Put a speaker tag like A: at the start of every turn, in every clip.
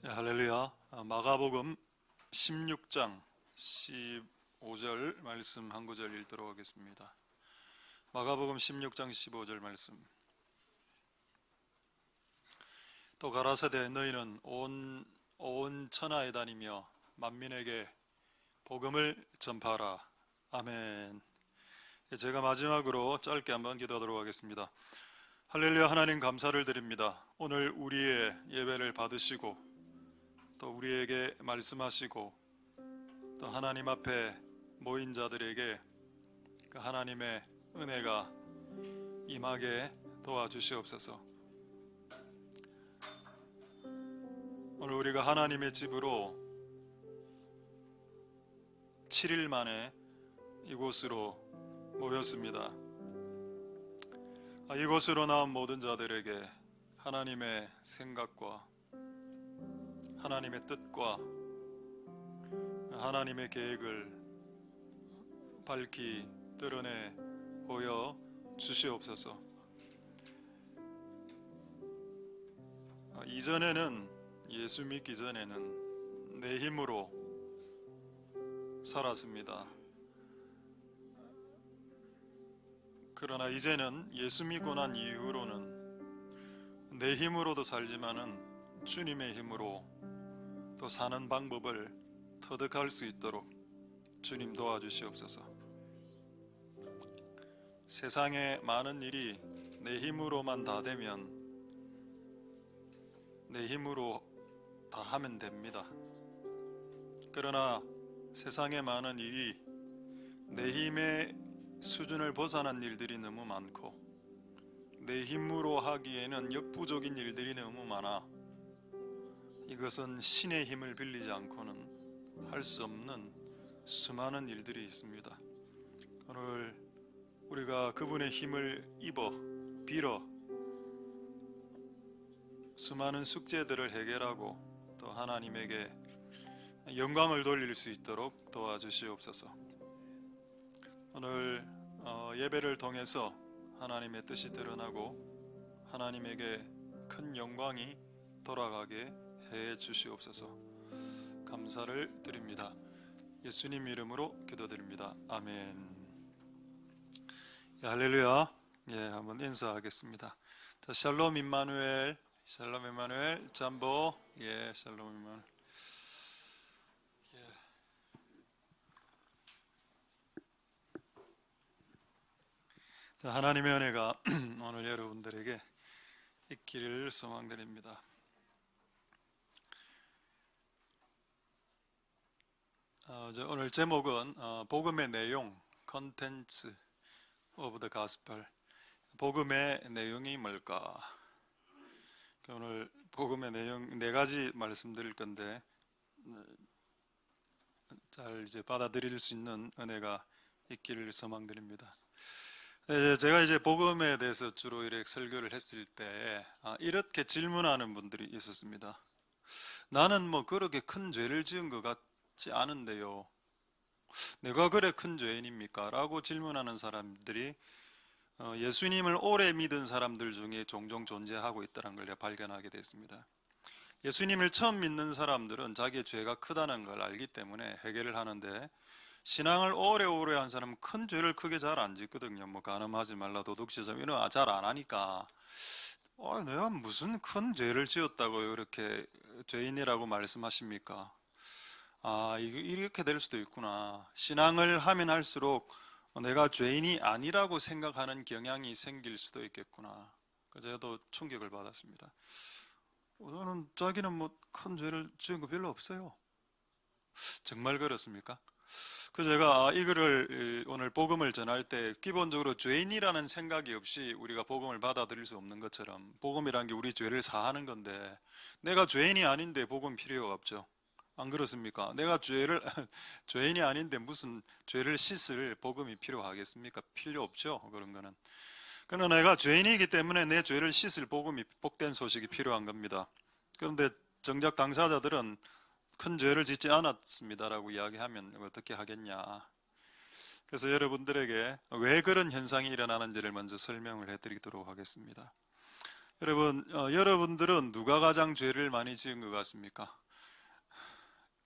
A: 할렐루야. 마가복음 16장 15절 말씀 한 구절 읽도록 하겠습니다. 마가복음 16장 15절 말씀. 또 가라사대 너희는 온 천하에 다니며 만민에게 복음을 전파하라. 아멘. 제가 마지막으로 짧게 한번 기도하도록 하겠습니다. 할렐루야. 하나님 감사를 드립니다. 오늘 우리의 예배를 받으시고 또 우리에게 말씀하시고 또 하나님 앞에 모인 자들에게 그 하나님의 은혜가 임하게 도와주시옵소서. 오늘 우리가 하나님의 집으로 7일 만에 이곳으로 모였습니다. 이곳으로 나온 모든 자들에게 하나님의 생각과 하나님의 뜻과 하나님의 계획을 밝히 드러내 보여 주시옵소서. 이전에는, 예수 믿기 전에는 내 힘으로 살았습니다. 그러나 이제는 예수 믿고 난 이후로는 내 힘으로도 살지만은 주님의 힘으로 또 사는 방법을 터득할 수 있도록 주님 도와주시옵소서. 세상의 많은 일이 내 힘으로만 다 되면 내 힘으로 다 하면 됩니다. 그러나 세상의 많은 일이 내 힘의 수준을 벗어난 일들이 너무 많고 내 힘으로 하기에는 역부족인 일들이 너무 많아 이것은 신의 힘을 빌리지 않고는 할 수 없는 수많은 일들이 있습니다. 오늘 우리가 그분의 힘을 빌어 수많은 숙제들을 해결하고 또 하나님에게 영광을 돌릴 수 있도록 도와주시옵소서. 오늘 예배를 통해서 하나님의 뜻이 드러나고 하나님에게 큰 영광이 돌아가게 해 주시옵소서. 감사를 드립니다. 예수님 이름으로 기도드립니다. 아멘. 할렐루야. 한번 인사하겠습니다. 자, 샬롬 임마누엘, 샬롬 임마누엘, 잠보, 샬롬 임마누엘. 자, 하나님의 은혜가 오늘 여러분들에게 있기를 소망드립니다. 오늘 제목은 복음의 내용, 컨텐츠 오브 더 가스펠. 복음의 내용이 뭘까? 오늘 복음의 내용 4가지 말씀드릴 건데 잘 이제 받아들일 수 있는 은혜가 있기를 소망드립니다. 제가 이제 복음에 대해서 주로 이렇게 설교를 했을 때 이렇게 질문하는 분들이 있었습니다. 나는 뭐 그렇게 큰 죄를 지은 것 같지 않은데요. 내가 그래 큰 죄인입니까? 라고 질문하는 사람들이 예수님을 오래 믿은 사람들 중에 종종 존재하고 있다는 걸 발견하게 됐습니다. 예수님을 처음 믿는 사람들은 자기의 죄가 크다는 걸 알기 때문에 해결을 하는데 신앙을 오래오래 한 사람은 큰 죄를 크게 잘 안 짓거든요. 뭐 간음하지 말라, 도둑질하지 이런 거 잘 안 하니까 내가 무슨 큰 죄를 지었다고 이렇게 죄인이라고 말씀하십니까? 이렇게 될 수도 있구나. 신앙을 하면 할수록 내가 죄인이 아니라고 생각하는 경향이 생길 수도 있겠구나. 그래서 저도 충격을 받았습니다. 저는 자기는 뭐 큰 죄를 지은 거 별로 없어요. 정말 그렇습니까? 그래서 제가 이거를 오늘 복음을 전할 때 기본적으로 죄인이라는 생각이 없이 우리가 복음을 받아들일 수 없는 것처럼 복음이라는 게 우리 죄를 사하는 건데 내가 죄인이 아닌데 복음 필요가 없죠. 안 그렇습니까? 내가 죄인이 아닌데 무슨 죄를 씻을 복음이 필요하겠습니까? 필요 없죠. 그런 거는. 그러나 내가 죄인이기 때문에 내 죄를 씻을 복음이, 복된 소식이 필요한 겁니다. 그런데 정작 당사자들은 큰 죄를 짓지 않았습니다라고 이야기하면 어떻게 하겠냐. 그래서 여러분들에게 왜 그런 현상이 일어나는지를 먼저 설명을 해드리도록 하겠습니다. 여러분, 여러분들은 누가 가장 죄를 많이 지은 것 같습니까?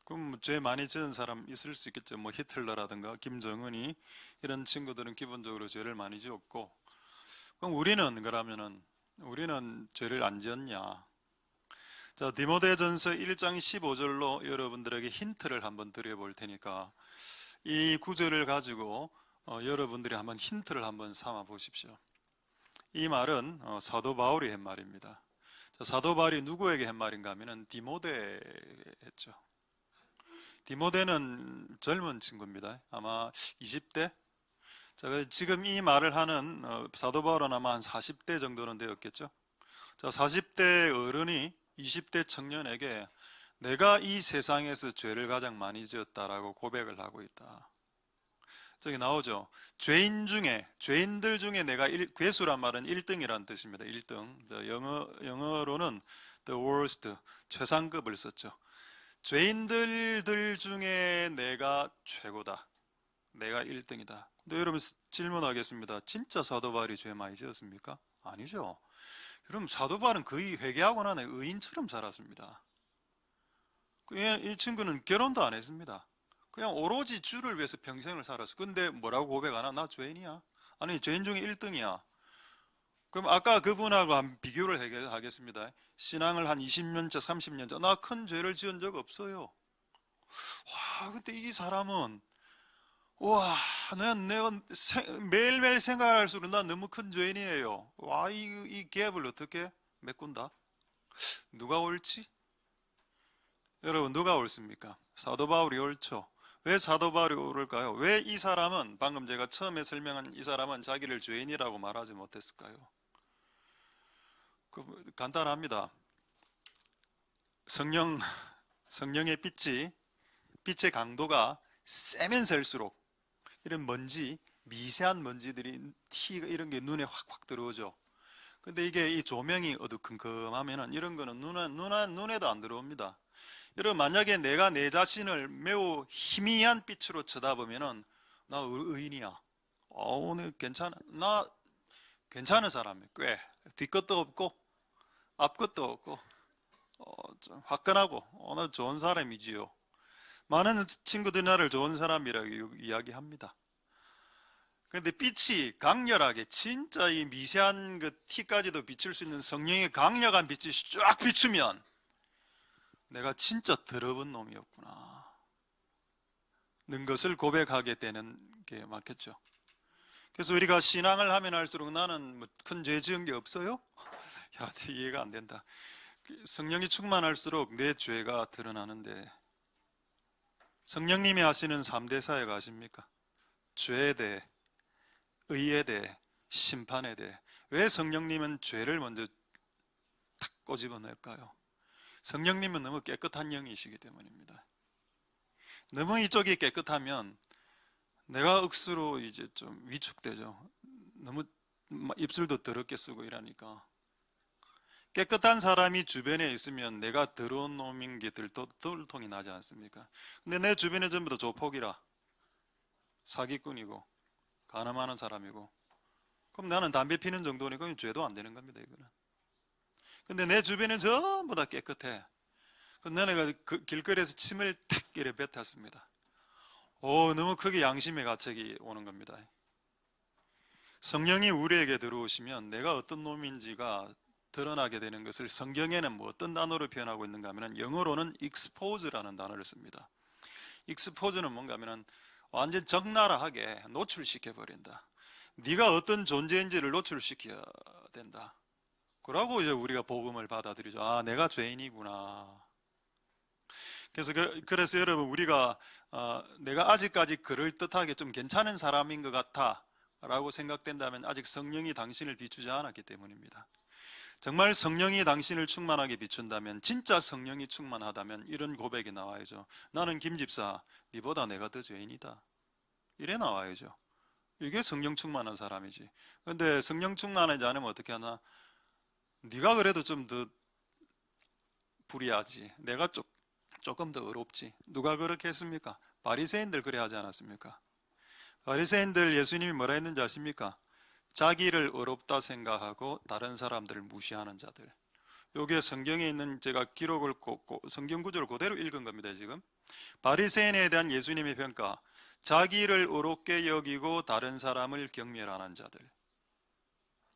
A: 그럼 죄 많이 지은 사람 있을 수 있겠죠. 뭐 히틀러라든가 김정은이 이런 친구들은 기본적으로 죄를 많이 지었고, 그럼 우리는 죄를 안 지었냐? 자, 디모데전서 1장 15절로 여러분들에게 힌트를 한번 드려볼 테니까 이 구절을 가지고 여러분들이 한번 힌트를 한번 삼아 보십시오. 이 말은 사도 바울이 한 말입니다. 자, 사도 바울이 누구에게 한 말인가 하면은 디모데 했죠. 디모데는 젊은 친구입니다. 아마 20대? 자, 지금 이 말을 하는 사도 바울은 아마 한 40대 정도는 되었겠죠. 자, 40대 어른이 20대 청년에게 내가 이 세상에서 죄를 가장 많이 지었다라고 고백을 하고 있다. 저기 나오죠. 죄인들 중에 내가 괴수란 말은 1등이라는 뜻입니다. 1등. 영어로는 the worst, 최상급을 썼죠. 죄인들 중에 내가 최고다. 내가 1등이다. 근데 여러분 질문하겠습니다. 진짜 사도 바울이 죄 많이 지었습니까? 아니죠. 여러분 사도 바울은 거의 회개하고 나는 의인처럼 살았습니다. 이 친구는 결혼도 안 했습니다. 그냥 오로지 주를 위해서 평생을 살았어. 근데 뭐라고 고백하나? 나 죄인이야. 아니 죄인 중에 1등이야. 그럼 아까 그분하고 한 비교를 하겠습니다. 신앙을 한 20년째 30년째 나 큰 죄를 지은 적 없어요. 와, 근데 이 사람은 와, 내가 매일매일 생각할수록 나 너무 큰 죄인이에요. 와, 이 갭을 어떻게 메꾼다? 누가 옳지? 여러분 누가 옳습니까? 사도 바울이 옳죠. 왜 사도 바울이 옳을까요? 왜 이 사람은 방금 제가 처음에 설명한 이 사람은 자기를 죄인이라고 말하지 못했을까요? 간단합니다. 성령의 빛의 강도가 세면 셀수록 이런 먼지, 미세한 먼지들이 티가 이런 게 눈에 확확 들어오죠. 근데 이게 이 조명이 어두컴컴하면은 이런 거는 눈에도 안 들어옵니다. 여러분 만약에 내가 내 자신을 매우 희미한 빛으로 쳐다보면은 나 의인이야. 오늘 나 괜찮은 사람이야. 꽤 뒷것도 없고 앞것도 없고 좀 화끈하고 나 좋은 사람이지요. 많은 친구들이 나를 좋은 사람이라고 이야기합니다. 근데 빛이 강렬하게 진짜 이 미세한 그 티까지도 비출 수 있는 성령의 강력한 빛이 쫙 비추면 내가 진짜 더러운 놈이었구나 는 것을 고백하게 되는 게 맞겠죠. 그래서 우리가 신앙을 하면 할수록 나는 뭐 큰 죄 지은 게 없어요? 야, 이해가 안 된다. 성령이 충만할수록 내 죄가 드러나는데 성령님이 하시는 3대 사역 아십니까? 죄에 대해, 의에 대해, 심판에 대해. 왜 성령님은 죄를 먼저 탁 꼬집어 낼까요? 성령님은 너무 깨끗한 영이시기 때문입니다. 너무 이쪽이 깨끗하면 내가 억수로 이제 좀 위축되죠. 너무 입술도 더럽게 쓰고 이러니까. 깨끗한 사람이 주변에 있으면 내가 더러운 놈인 게 들통이 나지 않습니까? 근데 내 주변에 전부 다 조폭이라 사기꾼이고 가늠하는 사람이고 그럼 나는 담배 피는 정도니까 죄도 안 되는 겁니다. 이거는. 근데 내 주변은 전부 다 깨끗해. 근데 내가 그 길거리에서 침을 탁 이래 뱉었습니다. 너무 크게 양심의 가책이 오는 겁니다. 성령이 우리에게 들어오시면 내가 어떤 놈인지가 드러나게 되는 것을 성경에는 뭐 어떤 단어로 표현하고 있는가 하면 영어로는 expose라는 단어를 씁니다. expose는 뭔가 하면 완전 적나라하게 노출시켜 버린다. 네가 어떤 존재인지를 노출시켜야 된다. 그러고 이제 우리가 복음을 받아들이죠. 아, 내가 죄인이구나. 그래서 여러분 우리가 내가 아직까지 그럴듯하게 좀 괜찮은 사람인 것 같아 라고 생각된다면 아직 성령이 당신을 비추지 않았기 때문입니다. 정말 성령이 당신을 충만하게 비춘다면, 진짜 성령이 충만하다면 이런 고백이 나와야죠. 나는 김 집사, 네보다 내가 더 죄인이다. 이래 나와야죠. 이게 성령 충만한 사람이지. 근데 성령 충만하지 않으면 어떻게 하나? 네가 그래도 좀 더 불의하지. 내가 조금 더 어렵지. 누가 그렇게 했습니까? 바리새인들 그래 하지 않았습니까? 바리새인들 예수님이 뭐라 했는지 아십니까? 자기를 의롭다 생각하고 다른 사람들을 무시하는 자들. 요게 성경에 있는 제가 기록을 성경 구조를 그대로 읽은 겁니다. 지금 바리새인에 대한 예수님의 평가, 자기를 의롭게 여기고 다른 사람을 경멸하는 자들.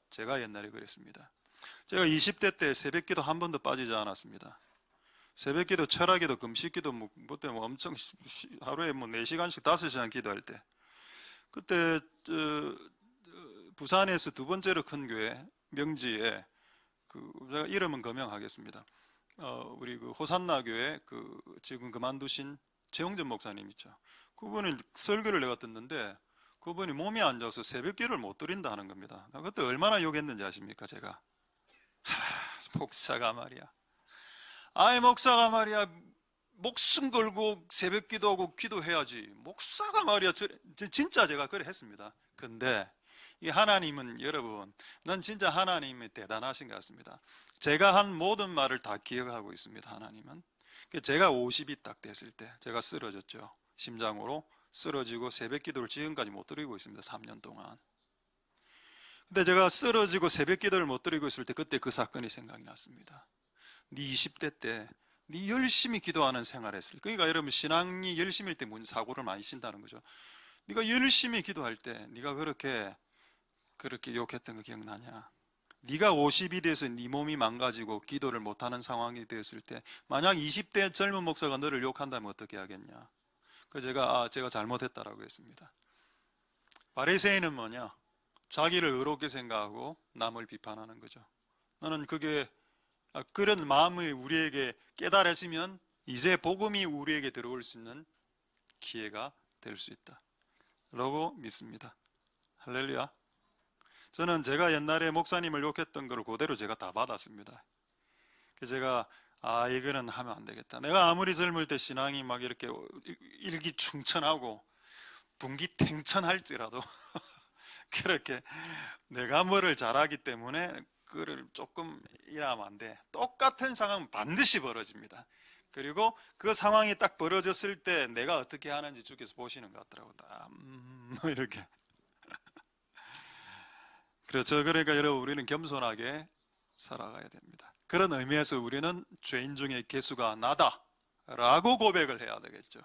A: 제가 옛날에 그랬습니다. 제가 20대 때 새벽기도 한 번도 빠지지 않았습니다. 새벽기도, 철학기도, 금식기도 뭐 때문에 엄청 하루에 뭐 4시간씩 5시간 기도할 때, 그때 부산에서 두 번째로 큰 교회 명지에 제가 이름은 거명하겠습니다. 우리 그 호산나 교회 지금 그만두신 최영전 목사님 있죠. 그분이 설교를 내가 듣는데 그분이 몸이 안 좋아서 새벽기를 못 드린다 하는 겁니다. 그때 얼마나 욕했는지 아십니까? 제가 목사가 말이야. 아이 목사가 말이야. 목숨 걸고 새벽 기도하고 기도해야지. 목사가 말이야. 진짜 제가 그래 했습니다. 근데 이 하나님은, 여러분, 난 진짜 하나님이 대단하신 것 같습니다. 제가 한 모든 말을 다 기억하고 있습니다. 하나님은. 제가 50이 딱 됐을 때 제가 쓰러졌죠. 심장으로 쓰러지고 새벽 기도를 지금까지 못 드리고 있습니다. 3년 동안. 근데 제가 쓰러지고 새벽 기도를 못 드리고 있을 때 그때 그 사건이 생각이 났습니다. 네 20대 때 네 열심히 기도하는 생활했을 때, 그러니까 여러분 신앙이 열심일 때 사고를 많이 친다는 거죠. 네가 열심히 기도할 때 네가 그렇게 욕했던 거 기억나냐? 네가 50이 돼서 네 몸이 망가지고 기도를 못하는 상황이 되었을 때 만약 20대 젊은 목사가 너를 욕한다면 어떻게 하겠냐? 제가 잘못했다라고 했습니다. 바리새인은 뭐냐? 자기를 의롭게 생각하고 남을 비판하는 거죠. 나는 그런 마음이 우리에게 깨달아지면 이제 복음이 우리에게 들어올 수 있는 기회가 될 수 있다 라고 믿습니다. 할렐루야. 저는 제가 옛날에 목사님을 욕했던 걸 그대로 제가 다 받았습니다. 제가 이거는 하면 안 되겠다. 내가 아무리 젊을 때 신앙이 막 이렇게 일기충천하고 분기탱천할지라도 그렇게 내가 뭐를 잘하기 때문에 그를 조금 일하면 안 돼. 똑같은 상황은 반드시 벌어집니다. 그리고 그 상황이 딱 벌어졌을 때 내가 어떻게 하는지 주께서 보시는 것 같더라고요. 이렇게. 그렇죠. 그러니까 여러분, 우리는 겸손하게 살아가야 됩니다. 그런 의미에서 우리는 죄인 중에 개수가 나다 라고 고백을 해야 되겠죠.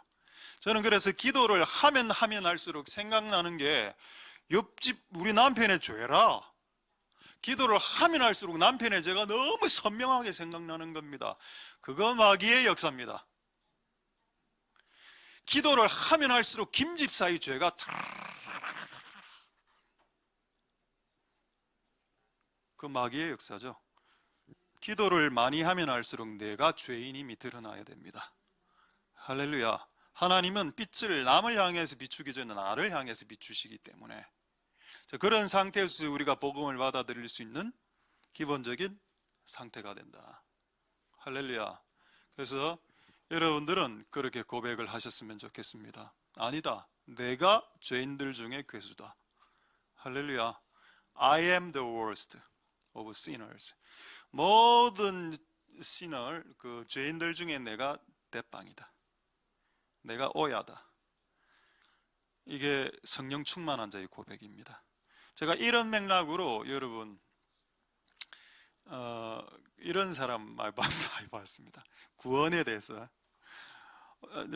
A: 저는 그래서 기도를 하면 할수록 생각나는 게 옆집 우리 남편의 죄라. 기도를 하면 할수록 남편의 죄가 너무 선명하게 생각나는 겁니다. 그거 마귀의 역사입니다. 기도를 하면 할수록 김 집사의 죄가 그 마귀의 역사죠. 기도를 많이 하면 할수록 내가 죄인임이 드러나야 됩니다. 할렐루야. 하나님은 빛을 남을 향해서 비추기 전에 나를 향해서 비추시기 때문에 그런 상태에서 우리가 복음을 받아들일 수 있는 기본적인 상태가 된다. 할렐루야. 그래서 여러분들은 그렇게 고백을 하셨으면 좋겠습니다. 아니다. 내가 죄인들 중에 괴수다. 할렐루야. I am the worst of sinners. 모든 sinner, 그 죄인들 중에 내가 대빵이다. 내가 오야다. 이게 성령 충만한 자의 고백입니다. 제가 이런 맥락으로 여러분 이런 사람 많이 봤습니다. 구원에 대해서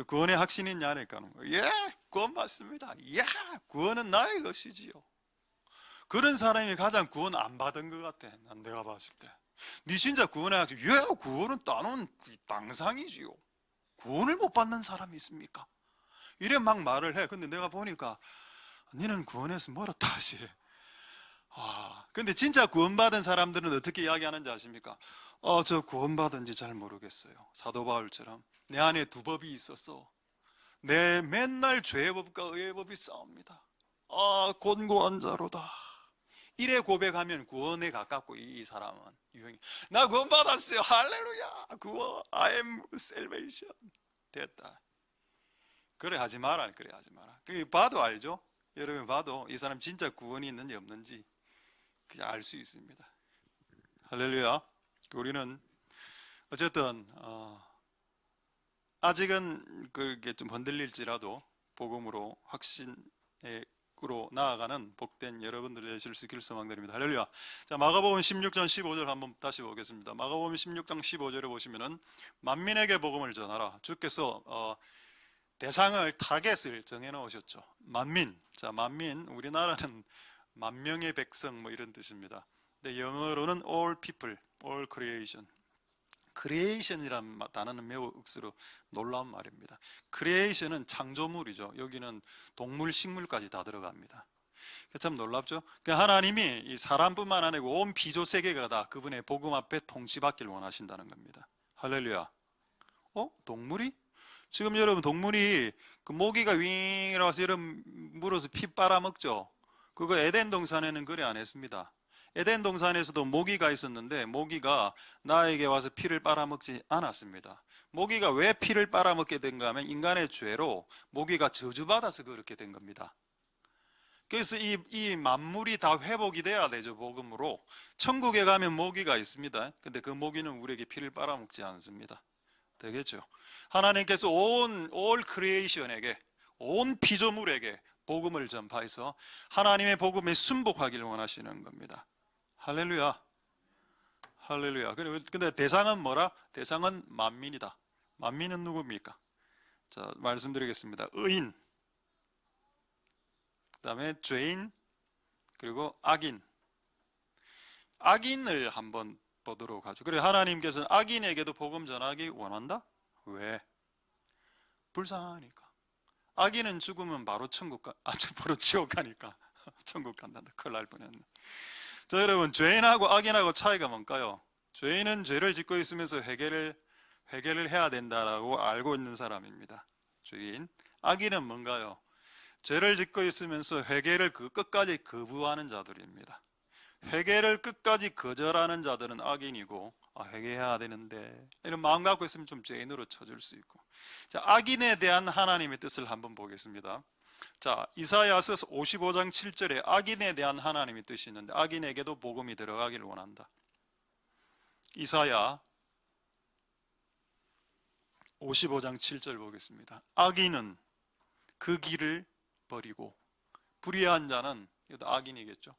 A: 구원에 확신이 있냐 하니까 예, 구원 받습니다. 예, 구원은 나의 것이지요. 그런 사람이 가장 구원 안 받은 것 같아. 난 내가 봤을 때. 네 진짜 구원에 확신? 예, 구원은 따놓은 당상이지요. 구원을 못 받는 사람이 있습니까? 이래 막 말을 해. 근데 내가 보니까 너는 구원에서 멀었다 하시. 근데 진짜 구원받은 사람들은 어떻게 이야기하는지 아십니까? 저 구원받은지 잘 모르겠어요. 사도 바울처럼 내 안에 두 법이 있었어. 내 맨날 죄의 법과 의의 법이 싸웁니다. 곤고한 자로다. 이래 고백하면 구원에 가깝고 이 사람은 유형이 나 구원받았어요. 할렐루야. 구원. I am salvation. 됐다. 그래 하지 마라. 그래 하지 마라. 봐도 알죠? 여러분 봐도 이 사람 진짜 구원이 있는지 없는지 그냥 알 수 있습니다. 할렐루야. 우리는 어쨌든 아직은 그게 좀 흔들릴지라도 복음으로 확신에 으로 나아가는 복된 여러분들 되실 수 있기를 소망드립니다. 할렐루야. 자, 마가복음 16장 15절 한번 다시 보겠습니다. 마가복음 16장 15절에 보시면은 만민에게 복음을 전하라. 주께서 대상을 타겟을 정해 놓으셨죠. 만민. 자, 만민. 우리나라는 만 명의 백성 뭐 이런 뜻입니다. 근데 영어로는 all people, all creation. 크리에이션이라는 단어는 매우 억수로 놀라운 말입니다. 크리에이션은 창조물이죠. 여기는 동물, 식물까지 다 들어갑니다. 참 놀랍죠? 하나님이 이 사람뿐만 아니고 온 피조 세계가 다 그분의 복음 앞에 통치받기를 원하신다는 겁니다. 할렐루야. 동물이? 지금 여러분 동물이 그 모기가 윙 이라서 여러분 물어서 피 빨아먹죠. 그거 에덴 동산에는 그래 안 했습니다. 에덴 동산에서도 모기가 있었는데 모기가 나에게 와서 피를 빨아먹지 않았습니다. 모기가 왜 피를 빨아먹게 된가 하면 인간의 죄로 모기가 저주받아서 그렇게 된 겁니다. 그래서 이 만물이 다 회복이 돼야 되죠. 복음으로. 천국에 가면 모기가 있습니다. 근데 그 모기는 우리에게 피를 빨아먹지 않습니다. 되겠죠? 하나님께서 올 크리에이션에게, 온 피조물에게 복음을 전파해서 하나님의 복음에 순복하기를 원하시는 겁니다. 할렐루야. 할렐루야. 근데 대상은 뭐라? 대상은 만민이다. 만민은 누굽니까? 자, 말씀드리겠습니다. 의인, 그 다음에 죄인, 그리고 악인. 악인을 한번 보도록 하죠. 그래, 하나님께서는 악인에게도 복음 전하기 원한다? 왜? 불쌍하니까. 악인은 죽으면 바로 바로 지옥 가니까 천국 간단다. 큰일 날 뻔했네. 자, 여러분, 죄인하고 악인하고 차이가 뭔가요? 죄인은 죄를 짓고 있으면서 회개를 해야 된다라고 알고 있는 사람입니다. 죄인. 악인은 뭔가요? 죄를 짓고 있으면서 회개를 그 끝까지 거부하는 자들입니다. 회개를 끝까지 거절하는 자들은 악인이고, 회개해야 되는데 이런 마음 갖고 있으면 좀 죄인으로 쳐줄 수 있고. 자, 악인에 대한 하나님의 뜻을 한번 보겠습니다. 자, 이사야서 55장 7절에 악인에 대한 하나님의 뜻이 있는데 악인에게도 복음이 들어가기를 원한다. 이사야 55장 7절 보겠습니다. 악인은 그 길을 버리고, 불의한 자는, 이것도 악인이겠죠,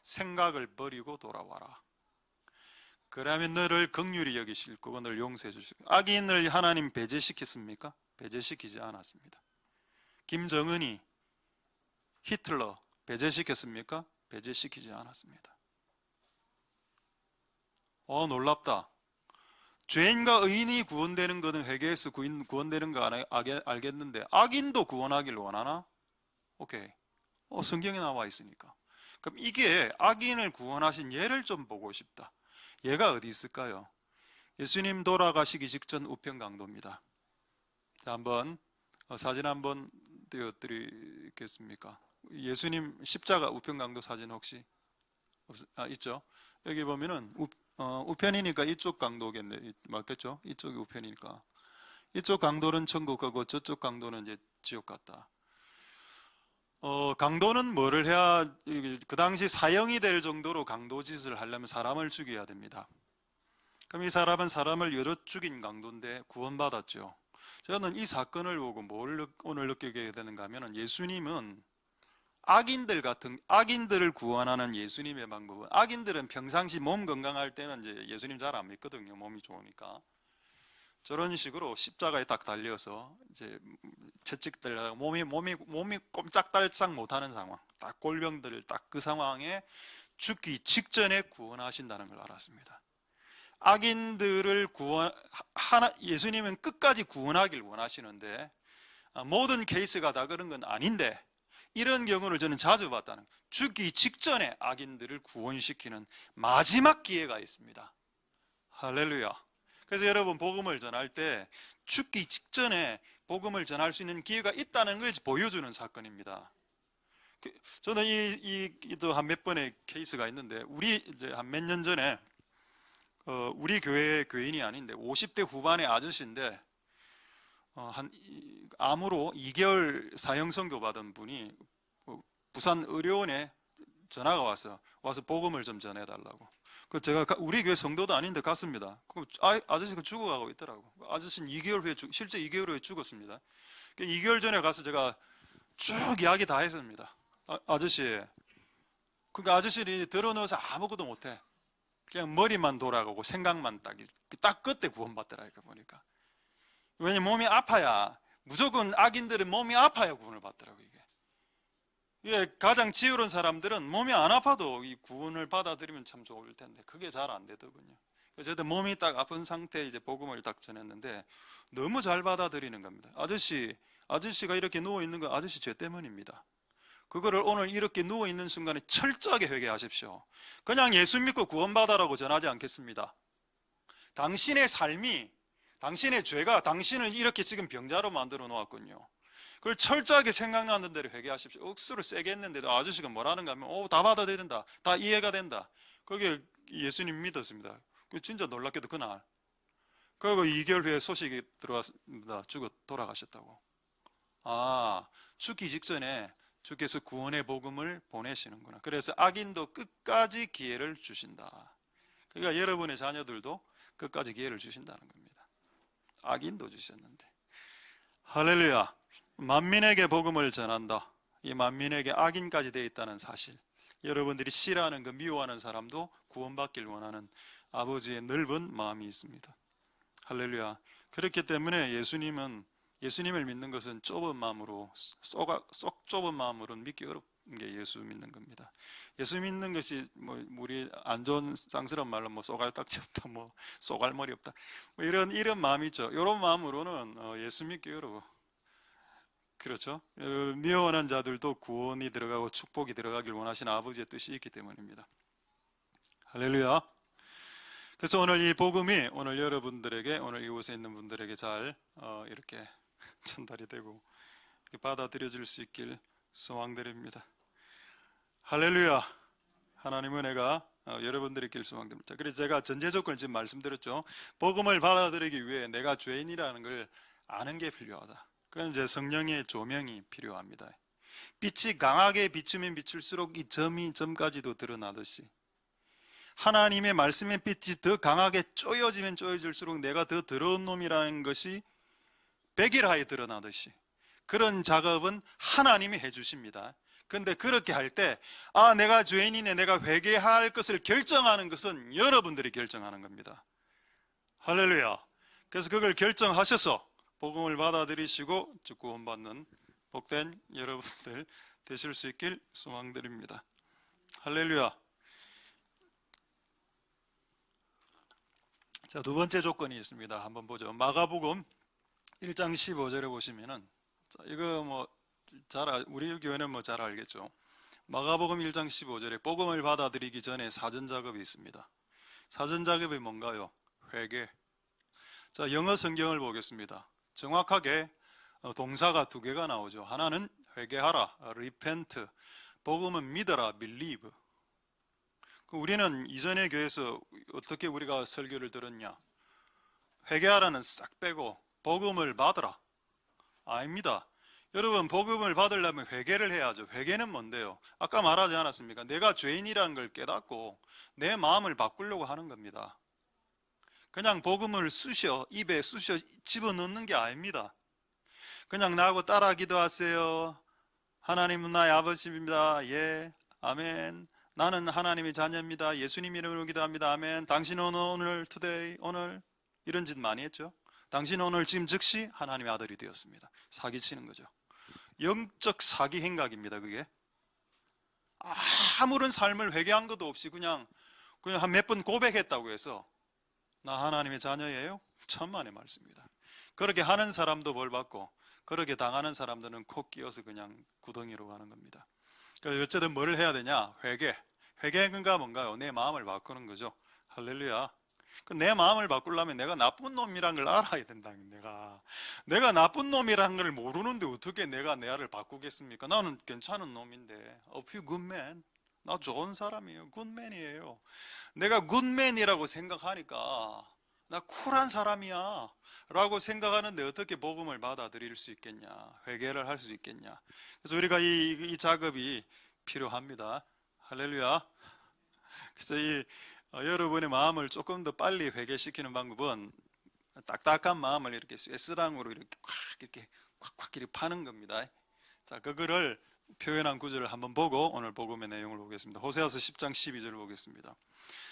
A: 생각을 버리고 돌아와라. 그러면 너를 긍휼히 여기실 거고 너를 용서해 주실 거고. 악인을 하나님 배제시켰습니까? 배제시키지 않았습니다. 김정은이 히틀러 배제시켰습니까? 배제시키지 않았습니다. 놀랍다. 죄인과 의인이 구원되는 것은 회개해서 구원되는 거 알겠는데 악인도 구원하길 원하나? 오케이. 성경에 나와 있으니까. 그럼 이게 악인을 구원하신 예를 좀 보고 싶다. 얘가 어디 있을까요? 예수님 돌아가시기 직전 우편강도입니다. 자, 한번 사진 한번 띄워드리겠습니까? 예수님 십자가 우편강도 사진 혹시 있죠? 여기 보면은 우편이니까 이쪽 강도겠네. 맞겠죠? 이쪽이 우편이니까 이쪽 강도는 천국 가고 저쪽 강도는 이제 지옥 같다. 강도는 뭐를 해야, 그 당시 사형이 될 정도로 강도짓을 하려면 사람을 죽여야 됩니다. 그럼 이 사람은 사람을 여러 죽인 강도인데 구원받았죠. 저는 이 사건을 보고 뭘 오늘 느끼게 되는가 하면, 예수님은 악인들을 구원하는 예수님의 방법은, 악인들은 평상시 몸 건강할 때는 이제 예수님 잘 안 믿거든요. 몸이 좋으니까. 저런 식으로 십자가에 딱 달려서 이제 채찍들 몸이 꼼짝달싹 못하는 상황, 딱 골병들을 딱 그 상황에 죽기 직전에 구원하신다는 걸 알았습니다. 악인들을 예수님은 끝까지 구원하길 원하시는데, 모든 케이스가 다 그런 건 아닌데 이런 경우를 저는 자주 봤다는 거예요. 죽기 직전에 악인들을 구원시키는 마지막 기회가 있습니다. 할렐루야. 그래서 여러분, 복음을 전할 때 죽기 직전에 복음을 전할 수 있는 기회가 있다는 걸 보여주는 사건입니다. 저는 이도 한 몇 번의 케이스가 있는데, 우리 이제 한 몇 년 전에 우리 교회 교인이 아닌데 50대 후반의 아저씨인데 암으로 2개월 사형 선고 받은 분이 부산 의료원에 전화가 와서 복음을 좀 전해달라고. 제가 우리 교회 성도도 아닌데 갔습니다. 아저씨가 죽어가고 있더라고. 아저씨는 2개월 후에 실제 2개월 후에 죽었습니다. 2개월 전에 가서 제가 쭉 이야기 다 했습니다. 아저씨. 그러니까 아저씨를 들어넣어서 아무것도 못해. 그냥 머리만 돌아가고 생각만 딱 그때 구원받더라니까 보니까. 왜냐면 몸이 아파야, 무조건 악인들은 몸이 아파야 구원을 받더라고 이게. 이게 가장 지혜로운 사람들은 몸이 안 아파도 이 구원을 받아들이면 참 좋을 텐데 그게 잘 안 되더군요. 그래서 저도 몸이 딱 아픈 상태에 이제 복음을 딱 전했는데 너무 잘 받아들이는 겁니다. 아저씨가 이렇게 누워 있는 거 아저씨 죄 때문입니다. 그거를 오늘 이렇게 누워 있는 순간에 철저하게 회개하십시오. 그냥 예수 믿고 구원받아라고 전하지 않겠습니다. 당신의 삶이, 당신의 죄가 당신을 이렇게 지금 병자로 만들어 놓았군요. 그걸 철저하게 생각나는 대로 회개하십시오. 억수로 세게 했는데도 아저씨가 뭐라는가 하면 다 받아들인다, 다 이해가 된다. 그게 예수님 믿었습니다. 진짜 놀랍게도 그날 그리고 2개월 후에 소식이 들어왔습니다. 죽어 돌아가셨다고. 죽기 직전에 주께서 구원의 복음을 보내시는구나. 그래서 악인도 끝까지 기회를 주신다. 그러니까 여러분의 자녀들도 끝까지 기회를 주신다는 겁니다. 악인도 주셨는데. 할렐루야. 만민에게 복음을 전한다. 이 만민에게 악인까지 되어 있다는 사실, 여러분들이 싫어하는 그 미워하는 사람도 구원받길 원하는 아버지의 넓은 마음이 있습니다. 할렐루야. 그렇기 때문에 예수님을 믿는 것은 좁은 마음으로, 쏙 좁은 마음으로는 믿기 어려운 게 예수 믿는 겁니다. 예수 믿는 것이 우리 안 좋은 쌍스러운 말로 쏘갈딱지 없다, 쏘갈머리 없다, 이런 마음이 있죠. 이런 마음으로는 예수 믿기 어려워. 그렇죠? 미워하는 자들도 구원이 들어가고 축복이 들어가길 원하시는 아버지의 뜻이 있기 때문입니다. 할렐루야. 그래서 오늘 이 복음이 오늘 여러분들에게, 오늘 이곳에 있는 분들에게 잘 이렇게 전달이 되고 받아들여질 수 있길 소망드립니다. 할렐루야. 하나님의 은혜가 여러분들이 있길 소망드립니다. 그래서 제가 전제 조건을 지금 말씀드렸죠. 복음을 받아들이기 위해 내가 죄인이라는 걸 아는 게 필요하다. 그건 이제 성령의 조명이 필요합니다. 빛이 강하게 비추면 비출수록 이 점까지도 드러나듯이, 하나님의 말씀의 빛이 더 강하게 쪼여지면 쪼여질수록 내가 더 더러운 놈이라는 것이 백일하에 드러나듯이, 그런 작업은 하나님이 해주십니다. 그런데 그렇게 할 때 내가 죄인이네, 내가 회개할 것을 결정하는 것은 여러분들이 결정하는 겁니다. 할렐루야. 그래서 그걸 결정하셔서 복음을 받아들이시고 구원받는 복된 여러분들 되실 수 있길 소망드립니다. 할렐루야. 자, 두 번째 조건이 있습니다. 한번 보죠. 마가복음 1장 15절에 보시면은, 이거 우리 교회는 잘 알겠죠. 마가복음 1장 15절에 복음을 받아들이기 전에 사전작업이 있습니다. 사전작업이 뭔가요? 회개. 자, 영어 성경을 보겠습니다. 정확하게 동사가 2개가 나오죠. 하나는 회개하라, repent. 복음은 믿어라, believe. 우리는 이전의 교회에서 어떻게 우리가 설교를 들었냐? 회개하라는 싹 빼고 복음을 받으라. 아닙니다. 여러분, 복음을 받으려면 회개를 해야죠. 회개는 뭔데요? 아까 말하지 않았습니까? 내가 죄인이라는 걸 깨닫고 내 마음을 바꾸려고 하는 겁니다. 그냥 복음을 입에 쑤셔 집어넣는 게 아닙니다. 그냥 나하고 따라 기도하세요. 하나님은 나의 아버지입니다. 예, 아멘. 나는 하나님의 자녀입니다. 예수님 이름으로 기도합니다. 아멘. 당신은 오늘, today, 오늘 이런 짓 많이 했죠. 당신은 오늘 지금 즉시 하나님의 아들이 되었습니다. 사기치는 거죠. 영적 사기 행각입니다. 그게 아무런 삶을 회개한 것도 없이 그냥 한 몇 번 고백했다고 해서 나 하나님의 자녀예요? 천만의 말씀입니다. 그렇게 하는 사람도 벌 받고 그렇게 당하는 사람들은 콕 끼어서 그냥 구덩이로 가는 겁니다. 그러니까 어쨌든 뭐를 해야 되냐? 회개가 뭔가요? 내 마음을 바꾸는 거죠. 할렐루야. 내 마음을 바꾸려면 내가 나쁜 놈이란 걸 알아야 된다. 내가 나쁜 놈이란 걸 모르는데 어떻게 내가 내 아를 바꾸겠습니까? 나는 괜찮은 놈인데, A few good men. 나 좋은 사람이에요. 굿맨이에요. 내가 굿맨이라고 생각하니까 나 쿨한 사람이야 라고 생각하는데 어떻게 복음을 받아들일 수 있겠냐, 회개를 할 수 있겠냐. 그래서 우리가 이 작업이 필요합니다. 할렐루야. 그래서 여러분의 마음을 조금 더 빨리 회개시키는 방법은 딱딱한 마음을 이렇게 쇠스랑으로 이렇게 콱 이렇게 파는 겁니다. 자, 그거를 표현한 구절을 한번 보고 오늘 복음의 내용을 보겠습니다. 호세아서 10장 12절을 보겠습니다.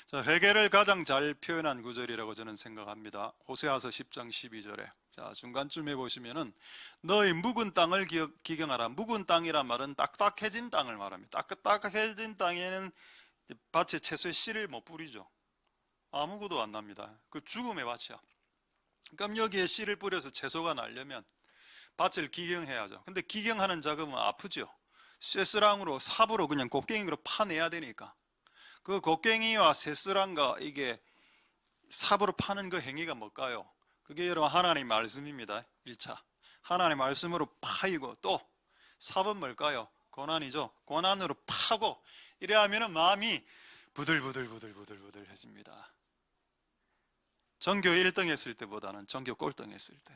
A: 자, 회개를 가장 잘 표현한 구절이라고 저는 생각합니다. 호세아서 10장 12절에 자, 중간쯤에 보시면은 너희 묵은 땅을 기경하라. 묵은 땅이란 말은 딱딱해진 땅을 말합니다. 딱딱해진 땅에는 밭에 채소에 씨를 못 뿌리죠. 아무것도 안 납니다. 그 죽음의 밭이야. 그럼 여기에 씨를 뿌려서 채소가 나려면 밭을 기경해야죠. 근데 기경하는 작업은 아프죠. 쇠스랑으로 삽으로 그냥 곡괭이로 파내야 되니까 그 곡괭이와 쇠스랑과 이게 삽으로 파는 그 행위가 뭘까요? 그게 여러분 하나님 말씀입니다. 1차 하나님 말씀으로 파이고 또 삽은 뭘까요? 고난이죠. 고난으로 파고 이래 하면은 마음이 부들부들해집니다. 전교 1등 했을 때보다는 전교 꼴등 했을 때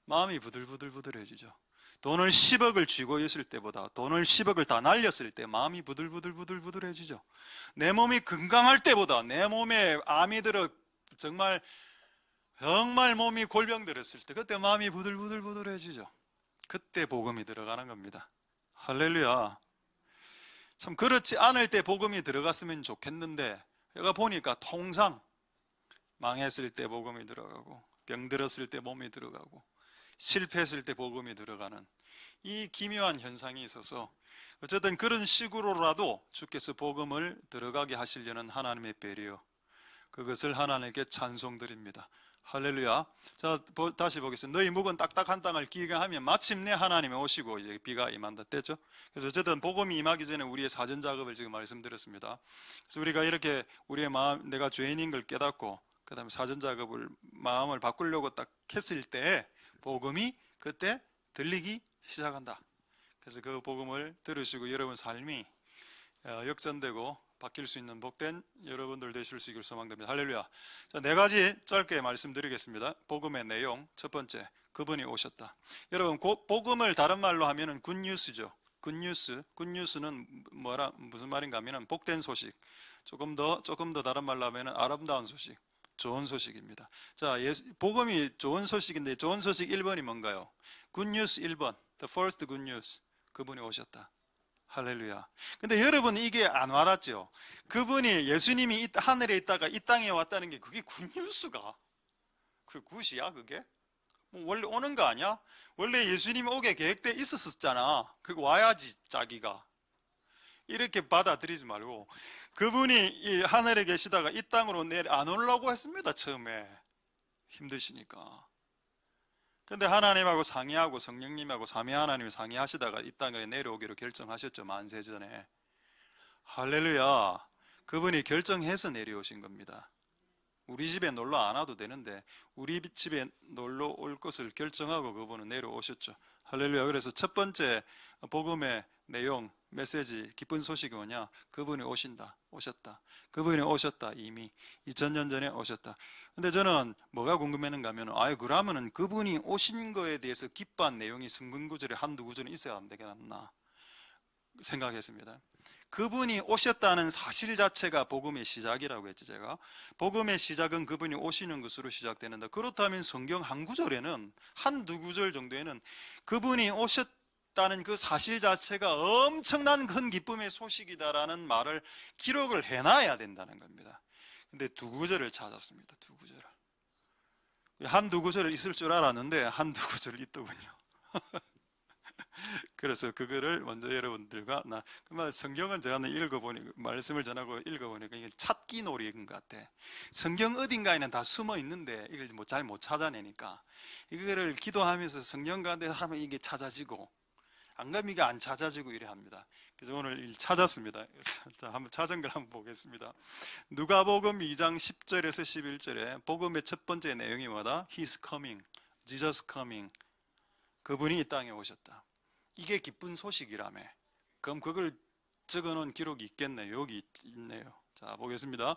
A: 마음이 부들부들해지죠. 돈을 10억을 쥐고 있을 때보다 돈을 10억을 다 날렸을 때 마음이 부들부들해지죠. 내 몸이 건강할 때보다 내 몸에 암이 들어 정말 몸이 골병 들었을 때 그때 마음이 부들부들해지죠. 그때 복음이 들어가는 겁니다. 할렐루야. 참 그렇지 않을 때 복음이 들어갔으면 좋겠는데 제가 보니까 통상 망했을 때 복음이 들어가고 병들었을 때 몸이 들어가고 실패했을 때 복음이 들어가는 이 기묘한 현상이 있어서 어쨌든 그런 식으로라도 주께서 복음을 들어가게 하시려는 하나님의 배려, 그것을 하나님께 찬송드립니다. 할렐루야. 자, 다시 보겠습니다. 너희 묵은 딱딱한 땅을 기경하면 마침내 하나님이 오시고 이제 비가 임한다 됐죠. 그래서 어쨌든 복음이 임하기 전에 우리의 사전 작업을 지금 말씀드렸습니다. 그래서 우리가 이렇게 우리의 마음, 내가 죄인인 걸 깨닫고 그 다음에 사전 작업을 마음을 바꾸려고 딱 했을 때 복음이 그때 들리기 시작한다. 그래서 그 복음을 들으시고 여러분 삶이 역전되고 바뀔 수 있는 복된 여러분들 되실 수 있기를 소망됩니다. 할렐루야. 자, 4가지 짧게 말씀드리겠습니다. 복음의 내용. 첫 번째, 그분이 오셨다. 여러분, 복음을 다른 말로 하면은 굿뉴스죠. 굿뉴스는 무슨 말인가 하면은 복된 소식. 조금 더 다른 말로 하면은 아름다운 소식. 좋은 소식입니다. 자, 복음이 좋은 소식인데 좋은 소식 1번이 뭔가요? 굿뉴스 1번. The first good news. 그분이 오셨다. 할렐루야. 근데 여러분 이게 안 와닿죠? 그분이 예수님이 하늘에 있다가 이 땅에 왔다는 게 그게 굿뉴스가? 그 굿이야 그게? 뭐 원래 오는 거 아니야? 원래 예수님이 오게 계획돼 있었잖아. 그거 와야지 자기가. 이렇게 받아들이지 말고 그분이 이 하늘에 계시다가 이 땅으로 안 오려고 했습니다. 처음에 힘드시니까. 근데 하나님하고 상의하고 성령님하고 삼위 하나님이 상의하시다가 이 땅에 내려오기로 결정하셨죠. 만세 전에. 할렐루야. 그분이 결정해서 내려오신 겁니다. 우리 집에 놀러 안 와도 되는데 우리 집에 놀러 올 것을 결정하고 그분은 내려오셨죠. 할렐루야. 그래서 첫 번째 복음의 내용, 메시지, 기쁜 소식이 뭐냐? 그분이 오셨다. 그분이 오셨다. 이미 2000년 전에 오셨다. 근데 저는 뭐가 궁금했는가 하면 그러면은 그분이 오신 거에 대해서 기뻐한 내용이 성경 구절에 한두 구절은 있어야 안 되겠나 생각했습니다. 그분이 오셨다는 사실 자체가 복음의 시작이라고 했죠. 제가 복음의 시작은 그분이 오시는 것으로 시작되는데, 그렇다면 성경 한 구절에는 한두 구절 정도에는 그분이 오셨다는 그 사실 자체가 엄청난 큰 기쁨의 소식이다라는 말을 기록을 해놔야 된다는 겁니다. 근데 두 구절을 찾았습니다. 두 구절을. 한두 구절을 있을 줄 알았는데 한두 구절을 있더군요. 그래서 그거를 먼저 여러분들과 성경은 제가 말씀을 전하고 읽어보니까 이게 찾기 놀이인 것 같아. 성경 어딘가에는 다 숨어 있는데 이걸 잘 못 찾아내니까 이거를 기도하면서 성경 가운데 하면 이게 찾아지고 안 그러면 이게 안 찾아지고 이래 합니다. 그래서 오늘 찾았습니다. 자, 한번 찾은 걸 한번 보겠습니다. 누가복음 2장 10절에서 11절에 복음의 첫 번째 내용이 뭐다? He's coming, Jesus coming. 그분이 이 땅에 오셨다. 이게 기쁜 소식이라며. 그럼 그걸 적어놓은 기록이 있겠네요. 여기 있네요. 자, 보겠습니다.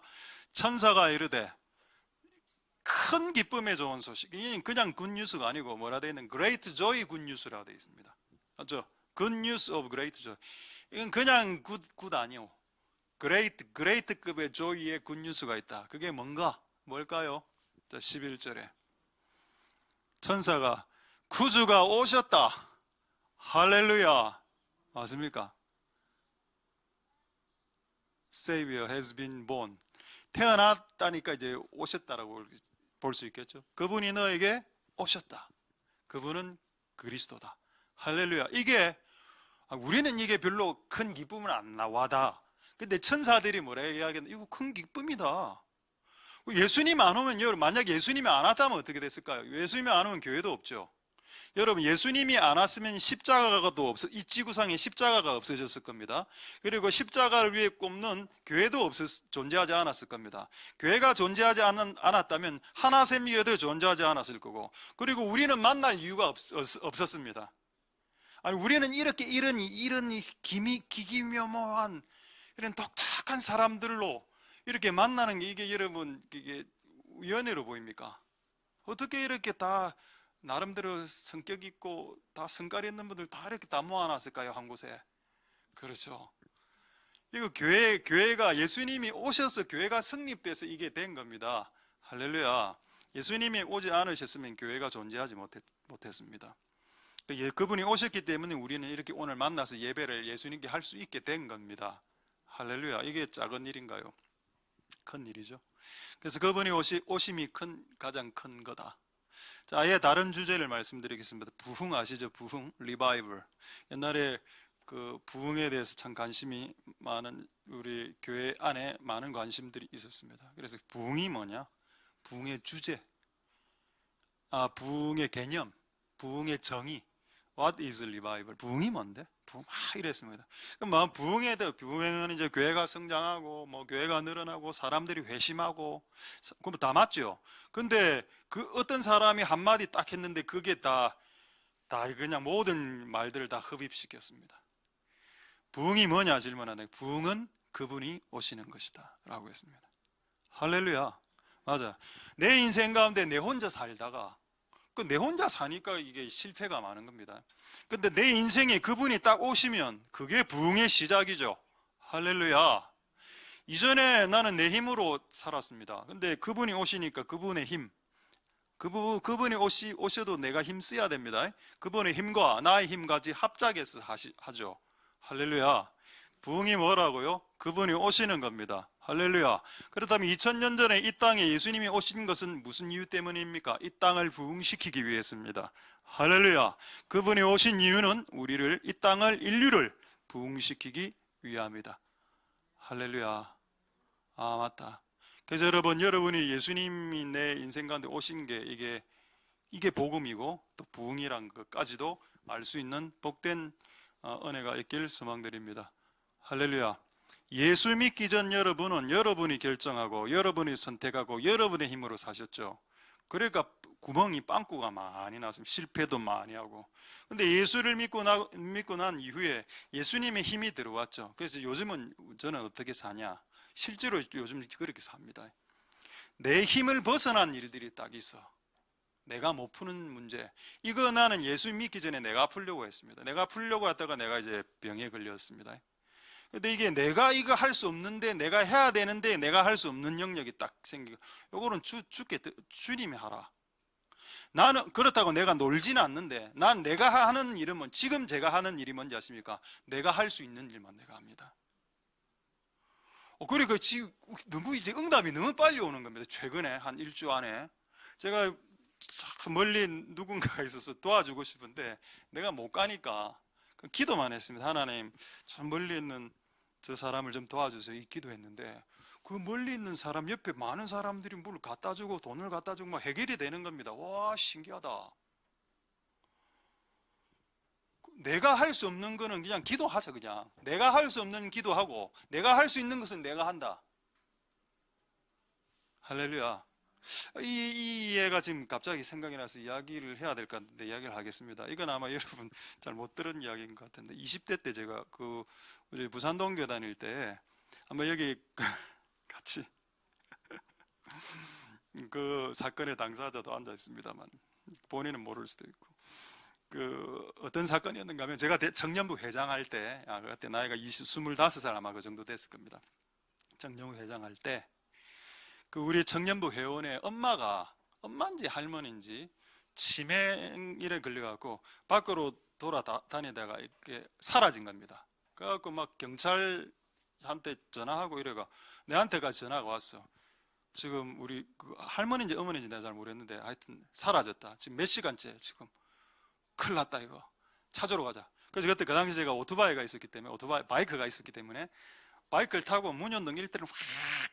A: 천사가 이르되, 큰 기쁨에 좋은 소식. 이게 그냥 굿뉴스가 아니고 뭐라 되어 있는 Great Joy 굿뉴스라고 되어 있습니다. 맞죠? Good news of great joy. 이건 그냥 굿 아니요. 그레이트급의 joy의 굿뉴스가 있다. 그게 뭘까요? 자, 11절에 천사가 구주가 오셨다. 할렐루야. 맞습니까? Savior has been born. 태어났다니까 이제 오셨다라고 볼 수 있겠죠. 그분이 너에게 오셨다. 그분은 그리스도다. 할렐루야. 우리는 이게 별로 큰 기쁨은 안 나와다. 근데 천사들이 뭐라 이야기하겠나? 이거 큰 기쁨이다. 예수님 안 오면, 여러분, 만약 예수님이 안 왔다면 어떻게 됐을까요? 예수님이 안 오면 교회도 없죠. 여러분, 예수님이 안 왔으면 이 지구상에 십자가가 없어졌을 겁니다. 그리고 십자가를 위해 꼽는 교회도 존재하지 않았을 겁니다. 교회가 존재하지 않았다면 하나샘교회도 존재하지 않았을 거고, 그리고 우리는 만날 이유가 없었습니다. 아니, 우리는 이런 기기묘모한 이런 독특한 사람들로 이렇게 만나는 게 이게 여러분, 이게 연애로 보입니까? 어떻게 이렇게 다 나름대로 성격 있고 다 성깔 있는 분들 다 이렇게 다 모아놨을까요, 한 곳에? 그렇죠. 이거 교회가 예수님이 오셔서 교회가 성립돼서 이게 된 겁니다. 할렐루야. 예수님이 오지 않으셨으면 교회가 존재하지 못했습니다. 그분이 오셨기 때문에 우리는 이렇게 오늘 만나서 예배를 예수님께 할 수 있게 된 겁니다. 할렐루야. 이게 작은 일인가요? 큰 일이죠. 그래서 그분이 오심이 가장 큰 거다. 자, 아예 다른 주제를 말씀드리겠습니다. 부흥 아시죠? 부흥, 리바이벌. 옛날에 그 부흥에 대해서 참 관심이 많은, 우리 교회 안에 많은 관심들이 있었습니다. 그래서 부흥이 뭐냐? 부흥의 주제, 부흥의 개념, 부흥의 정의. What is revival? 부흥이 뭔데? 부흥 이랬습니다. 그럼 부흥은 이제 교회가 성장하고, 뭐 교회가 늘어나고, 사람들이 회심하고, 그럼 다 맞죠. 근데 그 어떤 사람이 한마디 딱 했는데 그게 다 그냥 모든 말들을 다 흡입시켰습니다. 부흥이 뭐냐 질문하는데, 부흥은 그분이 오시는 것이다 라고 했습니다. 할렐루야. 맞아. 내 인생 가운데 내 혼자 살다가 내 혼자 사니까 이게 실패가 많은 겁니다. 근데 내 인생에 그분이 딱 오시면 그게 부흥의 시작이죠. 할렐루야. 이전에 나는 내 힘으로 살았습니다. 근데 그분이 오시니까 그분의 힘, 그분이 오셔도 내가 힘 써야 됩니다. 그분의 힘과 나의 힘까지 합작해서 하죠. 할렐루야. 부흥이 뭐라고요? 그분이 오시는 겁니다. 할렐루야. 그렇다면 2000년 전에 이 땅에 예수님이 오신 것은 무슨 이유 때문입니까? 이 땅을 부흥시키기 위해서입니다. 할렐루야. 그분이 오신 이유는 인류를 부흥시키기 위함이다. 할렐루야. 맞다. 그래서 여러분이 예수님이 내 인생 가운데 오신 게 이게 복음이고 또 부흥이란 것까지도 알 수 있는 복된 은혜가 있길 소망드립니다. 할렐루야. 예수 믿기 전 여러분이 결정하고 여러분이 선택하고 여러분의 힘으로 사셨죠. 그러니까 빵꾸가 많이 났습니다. 실패도 많이 하고. 근데 예수를 믿고 난 이후에 예수님의 힘이 들어왔죠. 그래서 요즘은 저는 어떻게 사냐? 실제로 요즘 그렇게 삽니다. 내 힘을 벗어난 일들이 딱 있어. 내가 못 푸는 문제. 이거 나는 예수 믿기 전에 내가 풀려고 했습니다. 내가 풀려고 했다가 내가 이제 병에 걸렸습니다. 근데 이게 내가 이거 할 수 없는데, 내가 해야 되는데 내가 할 수 없는 영역이 딱 생기고, 요거는 주님이 하라. 나는 그렇다고 내가 놀지는 않는데, 내가 하는 일은 지금 제가 하는 일이 뭔지 아십니까? 내가 할 수 있는 일만 내가 합니다. 그러니까 지금 이제 응답이 너무 빨리 오는 겁니다. 최근에 한 일주 안에 제가 멀리 누군가가 있어서 도와주고 싶은데 내가 못 가니까 기도만 했습니다. 하나님, 저 멀리 있는 저 사람을 좀 도와주세요. 이 기도했는데 그 멀리 있는 사람 옆에 많은 사람들이 뭘 갖다 주고 돈을 갖다 주고 막 해결이 되는 겁니다. 와, 신기하다. 내가 할 수 없는 거는 그냥 기도하자. 그냥 내가 할 수 없는 기도하고 내가 할 수 있는 것은 내가 한다. 할렐루야. 이 예가 지금 갑자기 생각이 나서 이야기를 해야 될 것 같은데 이야기를 하겠습니다. 이건 아마 여러분 잘 못 들은 이야기인 것 같은데, 20대 때 제가 우리 부산동교 다닐 때 아마 여기 같이 그 사건의 당사자도 앉아 있습니다만 본인은 모를 수도 있고, 어떤 사건이었는가 하면 제가 청년부 회장할 때, 그때 나이가 25살 아마 그 정도 됐을 겁니다. 청년부 회장할 때 우리 청년부 회원의 엄마인지 할머니인지 치매에 걸려갖고 밖으로 돌아다니다가 이렇게 사라진 겁니다. 그래갖고 막 경찰한테 전화하고 이래가 내한테까지 전화가 왔어. 지금 우리 그 할머니인지 어머니인지 내가 잘 모르겠는데 하여튼 사라졌다. 지금 몇 시간째 지금 큰일 났다 이거. 찾으러 가자. 그래서 그때 그 당시 제가 오토바이가 있었기 때문에 바이크가 있었기 때문에 바이크를 타고 문현동 일대를 확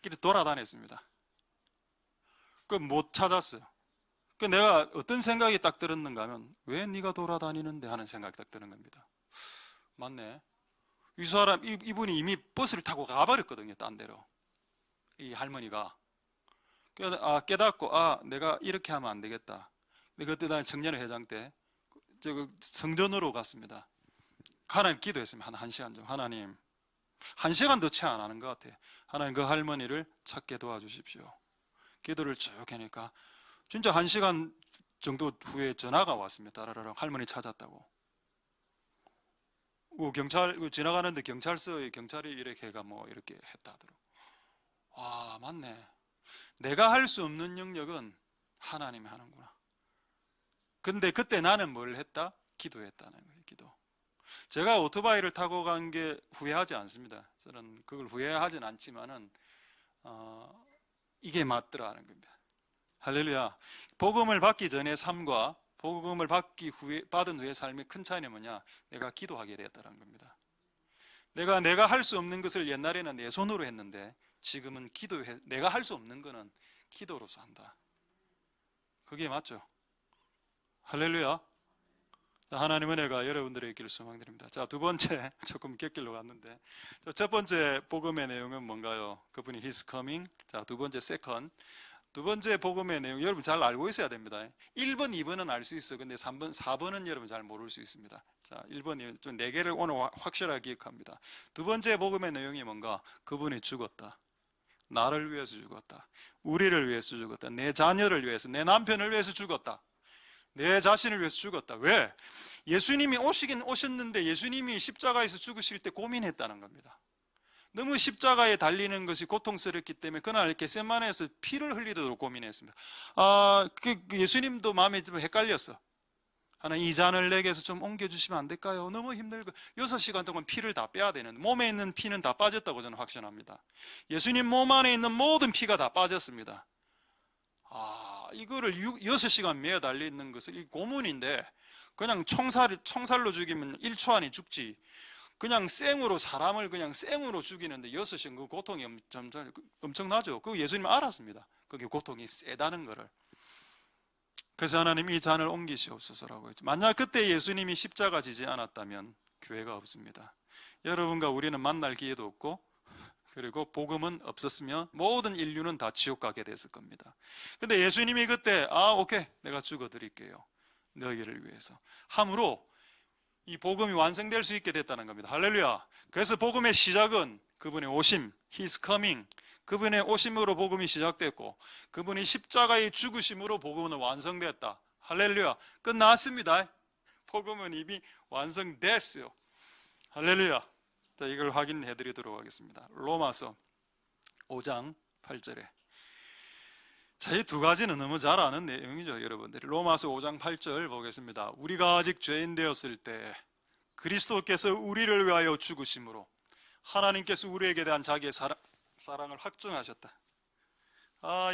A: 이렇게 돌아다녔습니다. 그 못 찾았어요. 그 내가 어떤 생각이 딱 들었는가 하면 왜 네가 돌아다니는데 하는 생각이 딱 드는 겁니다. 맞네. 이 사람 이분이 이미 버스를 타고 가버렸거든요. 딴 데로. 이 할머니가 깨닫고 내가 이렇게 하면 안 되겠다. 근데 그때 난 청년회 회장 때 성전으로 갔습니다. 하나님 기도했습니다. 한 시간 정도. 하나님, 한 시간도 채 안 하는 것 같아요. 하나님 그 할머니를 찾게 도와주십시오. 기도를 쭉 하니까 진짜 한 시간 정도 후에 전화가 왔습니다. 따라라랑 할머니 찾았다고. 경찰 지나가는데 경찰서에 경찰이 이렇게 해가 뭐 이렇게 했다 하더라고. 와, 맞네. 내가 할 수 없는 영역은 하나님이 하는구나. 근데 그때 나는 뭘 했다? 기도했다는 거예요. 기도. 제가 오토바이를 타고 간 게 후회하지 않습니다. 저는 그걸 후회하진 않지만은 이게 맞더라는 겁니다. 할렐루야. 복음을 받기 전의 삶과 복음을 받은 후의 삶의 큰 차이는 뭐냐? 내가 기도하게 되었다는 겁니다. 내가 할 수 없는 것을 옛날에는 내 손으로 했는데 지금은 내가 할 수 없는 거는 기도로서 한다. 그게 맞죠? 할렐루야. 하나님 은혜가 여러분들의 있기를 소망드립니다. 자, 두 번째 조금 곁길로 갔는데 첫 번째 복음의 내용은 뭔가요? 그분이 He's coming. 자, 두 번째 second. 두 번째 복음의 내용 여러분 잘 알고 있어야 됩니다. 1번, 2번은 알 수 있어. 근데 3번, 4번은 여러분 잘 모를 수 있습니다. 자, 1번, 2번 좀 4개를 오늘 확실하게 기억합니다. 두 번째 복음의 내용이 뭔가? 그분이 죽었다. 나를 위해서 죽었다. 우리를 위해서 죽었다. 내 자녀를 위해서, 내 남편을 위해서 죽었다. 내 자신을 위해서 죽었다. 왜? 예수님이 오시긴 오셨는데 예수님이 십자가에서 죽으실 때 고민했다는 겁니다. 너무 십자가에 달리는 것이 고통스럽기 때문에 그날 겟세마네에서 피를 흘리도록 고민했습니다. 예수님도 마음이 좀 헷갈렸어. 하나님, 이 잔을 내게서 좀 옮겨주시면 안 될까요? 너무 힘들고 6시간 동안 피를 다 빼야 되는데 몸에 있는 피는 다 빠졌다고 저는 확신합니다. 예수님 몸 안에 있는 모든 피가 다 빠졌습니다. 이거를 6시간 매어 달리는 것을 이 고문인데 그냥 총살로 죽이면 1초 안에 죽지. 그냥 사람을 그냥 생으로 죽이는데 6시간 그 고통이 엄청나죠. 그거 예수님 알았습니다. 그게 고통이 세다는 거를. 그래서 하나님 이 잔을 옮기시옵소서라고 했죠. 만약 그때 예수님이 십자가 지지 않았다면 교회가 없습니다. 여러분과 우리는 만날 기회도 없고 그리고 복음은 없었으면 모든 인류는 다 지옥 가게 됐을 겁니다. 근데 예수님이 그때 오케이 내가 죽어드릴게요. 너희를 위해서 함으로 이 복음이 완성될 수 있게 됐다는 겁니다. 할렐루야. 그래서 복음의 시작은 그분의 오심, He's coming. 그분의 오심으로 복음이 시작됐고 그분이 십자가의 죽으심으로 복음은 완성됐다. 할렐루야. 끝났습니다. 복음은 이미 완성됐어요. 할렐루야. 자, 이걸 확인해 드리도록 하겠습니다. 로마서 5장 8절에. 자, 이 두 가지는 너무 잘 아는 내용이죠, 여러분들이. 로마서 5장 8절 보겠습니다. 우리가 아직 죄인 되었을 때 그리스도께서 우리를 위하여 죽으심으로 하나님께서 우리에게 대한 자기의 사랑을 확증하셨다.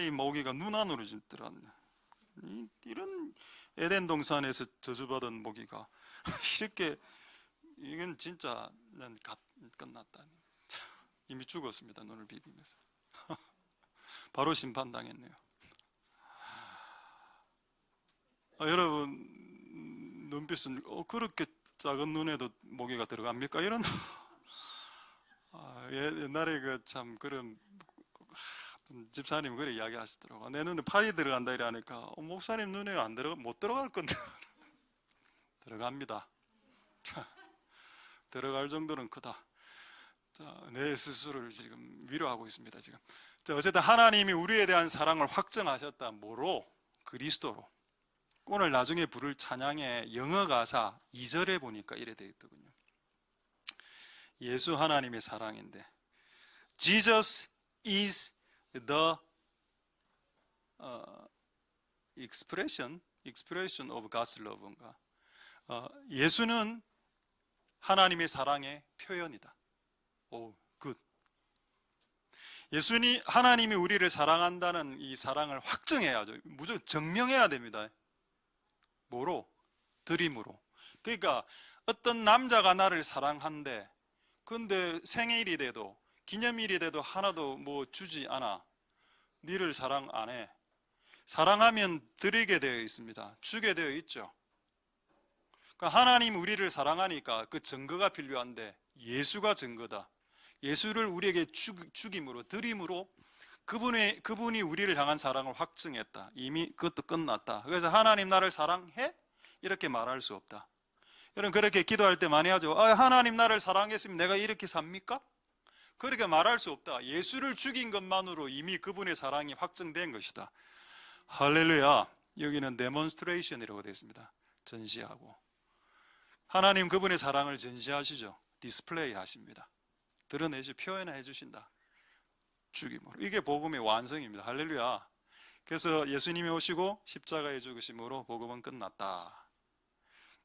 A: 이 모기가 눈 안으로 지금 들어왔네. 이런 에덴 동산에서 저주받은 모기가 이렇게 이건 진짜 난 끝났다. 이미 죽었습니다. 눈을 비비면서. 바로 심판당했네요. 여러분 눈빛은 그렇게 작은 눈에도 모기가 들어갑니까? 이런 옛날에 참 그런 집사님 그래 이야기하시더라고. 내 눈에 팔이 들어간다 이러니까 목사님 눈에 못 들어갈 건데 들어갑니다. 들어갈 정도는 크다. 자, 내 스스로를 지금 위로하고 있습니다. 지금. 자, 어쨌든 하나님이 우리에 대한 사랑을 확증하셨다. 뭐로? 그리스도로. 오늘 나중에 부를 찬양의 영어 가사 2절에 보니까 이래 되어 있더군요. 예수 하나님의 사랑인데 Jesus is the expression of God's love인가? 예수는 하나님의 사랑의 표현이다. 오, 굿. 예수님, 하나님이 우리를 사랑한다는 이 사랑을 확증해야죠. 무조건 증명해야 됩니다. 뭐로? 드림으로. 그러니까 어떤 남자가 나를 사랑한대. 근데 생일이 돼도 기념일이 돼도 하나도 뭐 주지 않아. 니를 사랑 안 해. 사랑하면 드리게 되어 있습니다. 주게 되어 있죠. 그러니까 하나님 우리를 사랑하니까 그 증거가 필요한데 예수가 증거다. 예수를 우리에게 죽임으로, 드림으로 그분이 우리를 향한 사랑을 확증했다. 이미 그것도 끝났다. 그래서 하나님 나를 사랑해? 이렇게 말할 수 없다. 여러분 그렇게 기도할 때 많이 하죠. 하나님 나를 사랑했으면 내가 이렇게 삽니까? 그렇게 말할 수 없다. 예수를 죽인 것만으로 이미 그분의 사랑이 확증된 것이다. 할렐루야. 여기는 데몬스트레이션이라고 되어 있습니다. 전시하고. 하나님 그분의 사랑을 전시하시죠. 디스플레이 하십니다. 드러내주, 표현해 주신다. 죽임으로. 이게 복음의 완성입니다. 할렐루야. 그래서 예수님이 오시고 십자가에 죽으심으로 복음은 끝났다.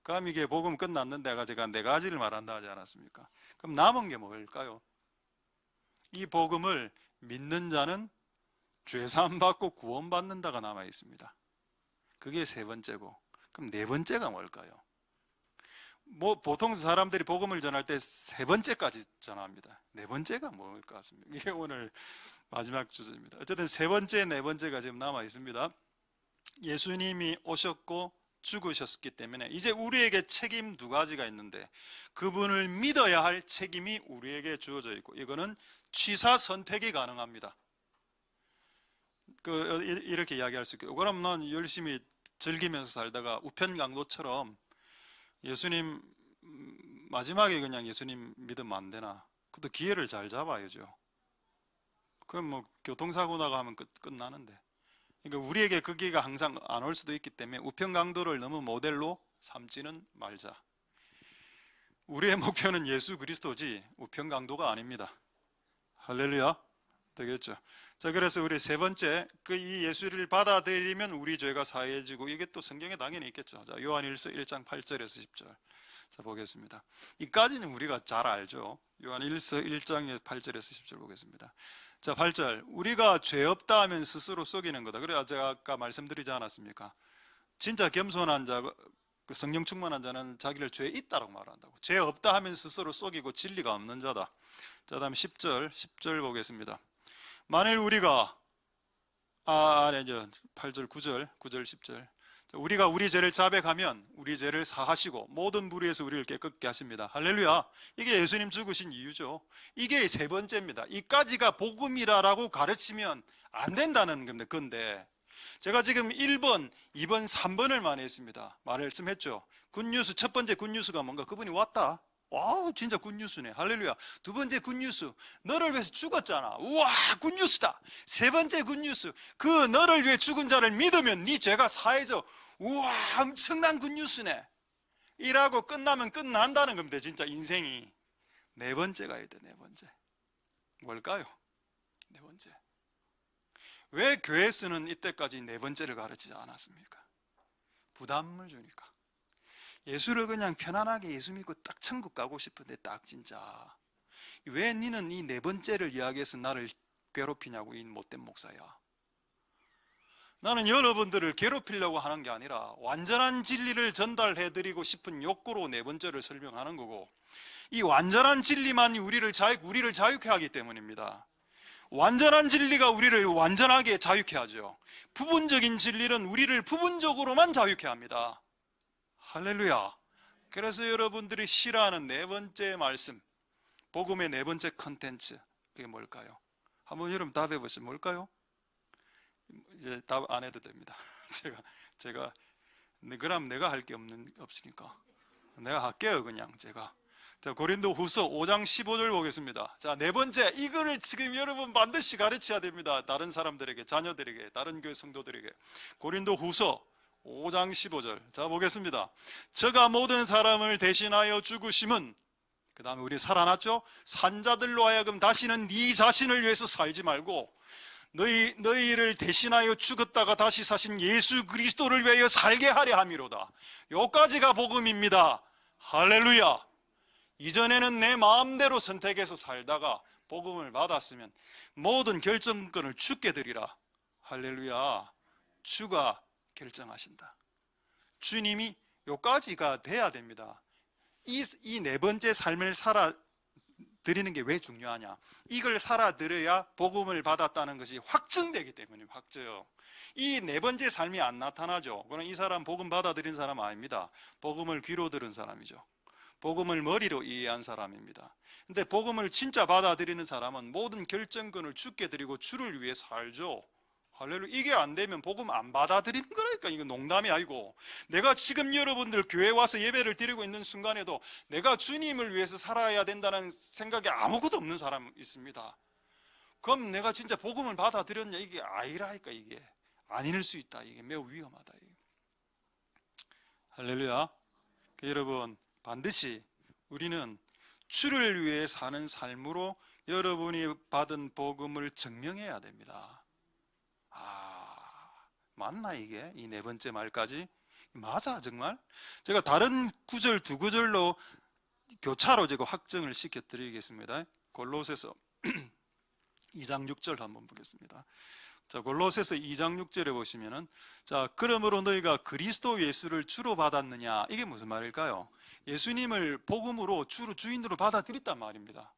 A: 그럼 이게 복음 끝났는데 제가 네 가지를 말한다 하지 않았습니까? 그럼 남은 게 뭘까요? 이 복음을 믿는 자는 죄사함 받고 구원받는다가 남아 있습니다. 그게 세 번째고, 그럼 네 번째가 뭘까요? 뭐 보통 사람들이 복음을 전할 때 세 번째까지 전합니다. 네 번째가 뭘 것 같습니다. 이게 오늘 마지막 주제입니다. 어쨌든 세 번째, 네 번째가 지금 남아 있습니다. 예수님이 오셨고 죽으셨기 때문에 이제 우리에게 책임 두 가지가 있는데 그분을 믿어야 할 책임이 우리에게 주어져 있고 이거는 취사 선택이 가능합니다. 이렇게 이야기할 수 있고, 그럼 난 열심히 즐기면서 살다가 우편강도처럼 예수님 마지막에 그냥 예수님 믿으면 안 되나? 그것도 기회를 잘 잡아야죠. 그럼 뭐 교통사고 나가면 끝나는데. 그러니까 우리에게 그 기회가 항상 안 올 수도 있기 때문에 우편강도를 너무 모델로 삼지는 말자. 우리의 목표는 예수 그리스도지 우편강도가 아닙니다. 할렐루야. 되겠죠. 자, 그래서 우리 세 번째, 이 예수를 받아들이면 우리 죄가 사해지고, 이게 또 성경에 당연히 있겠죠. 자, 요한일서 1장 8절에서 10절. 자, 보겠습니다. 이까지는 우리가 잘 알죠. 요한일서 1장의 8절에서 10절 보겠습니다. 자, 8절. 우리가 죄 없다 하면 스스로 속이는 거다. 그래 제가 아까 말씀드리지 않았습니까? 진짜 겸손한 자, 성령 충만한 자는 자기를 죄 있다라고 말한다고. 죄 없다 하면 스스로 속이고 진리가 없는 자다. 자, 다음 10절 보겠습니다. 만일 우리가 8절, 9절, 10절. 우리가 우리 죄를 자백하면 우리 죄를 사하시고 모든 불의에서 우리를 깨끗게 하십니다. 할렐루야. 이게 예수님 죽으신 이유죠. 이게 세 번째입니다. 이까지가 복음이라고 가르치면 안 된다는 겁니다. 근데 제가 지금 1번, 2번, 3번을 많이 했습니다. 말씀했죠. 굿뉴스, 첫 번째 굿뉴스가 뭔가? 그분이 왔다. 와우, 진짜 굿뉴스네. 할렐루야. 두 번째 굿뉴스, 너를 위해서 죽었잖아. 우와, 굿뉴스다. 세 번째 굿뉴스, 그 너를 위해 죽은 자를 믿으면 네 죄가 사해져. 우와, 엄청난 굿뉴스네. 이라고 끝나면 끝난다는 겁니다. 진짜 인생이. 네 번째가 있다. 네 번째 뭘까요? 네 번째. 왜 교회에서는 이때까지 네 번째를 가르치지 않았습니까? 부담을 주니까. 예수를 그냥 편안하게 예수 믿고 딱 천국 가고 싶은데 딱 진짜 왜 니는 이 네 번째를 이야기해서 나를 괴롭히냐고, 이 못된 목사야. 나는 여러분들을 괴롭히려고 하는 게 아니라 완전한 진리를 전달해드리고 싶은 욕구로 네 번째를 설명하는 거고, 이 완전한 진리만 우리를 자유케 하기 때문입니다. 완전한 진리가 우리를 완전하게 자유케 하죠. 부분적인 진리는 우리를 부분적으로만 자유케 합니다. 할렐루야. 그래서 여러분들이 싫어하는 네 번째 말씀, 복음의 네 번째 컨텐츠, 그게 뭘까요? 한번 여러분 답해보시면 뭘까요? 이제 답 안 해도 됩니다. 제가 그럼 내가 할 게 없으니까 내가 할게요. 그냥 제가. 자, 고린도 후서 5장 15절 보겠습니다. 자, 네 번째, 이거를 지금 여러분 반드시 가르쳐야 됩니다. 다른 사람들에게, 자녀들에게, 다른 교회 성도들에게. 고린도 후서 5장 15절. 자, 보겠습니다. 저가 모든 사람을 대신하여 죽으심은, 그 다음에 우리 살아났죠? 산자들로 하여금 다시는 네 자신을 위해서 살지 말고 너희를 대신하여 죽었다가 다시 사신 예수 그리스도를 위하여 살게 하려 함이로다. 요까지가 복음입니다. 할렐루야. 이전에는 내 마음대로 선택해서 살다가 복음을 받았으면 모든 결정권을 주께 드리라. 할렐루야. 주가 결정하신다. 주님이 요까지가 돼야 됩니다. 이 네 번째 삶을 살아드리는 게 왜 중요하냐? 이걸 살아들여야 복음을 받았다는 것이 확증되기 때문에. 확증. 이 네 번째 삶이 안 나타나죠. 그럼 이 사람 복음 받아들인 사람 아닙니다. 복음을 귀로 들은 사람이죠. 복음을 머리로 이해한 사람입니다. 근데 복음을 진짜 받아들이는 사람은 모든 결정권을 주께 드리고 주를 위해 살죠. 할렐루야. 이게 안 되면 복음 안 받아들이는 거라니까. 이거 농담이 아니고, 내가 지금 여러분들 교회 와서 예배를 드리고 있는 순간에도 내가 주님을 위해서 살아야 된다는 생각이 아무것도 없는 사람 있습니다. 그럼 내가 진짜 복음을 받아들였냐? 이게 아니라니까. 이게 아닐 수 있다. 이게 매우 위험하다. 이게. 할렐루야. 여러분, 반드시 우리는 주를 위해 사는 삶으로 여러분이 받은 복음을 증명해야 됩니다. 맞나 이게? 이 네 번째 말까지? 맞아 정말? 제가 다른 구절 두 구절로 교차로 제가 확증을 시켜드리겠습니다. 골로새서 2장 6절 한번 보겠습니다. 자, 골로새서 2장 6절에 보시면은, 자, 그러므로 너희가 그리스도 예수를 주로 받았느냐? 이게 무슨 말일까요? 예수님을 복음으로 주로 주인으로 받아들였단 말입니다.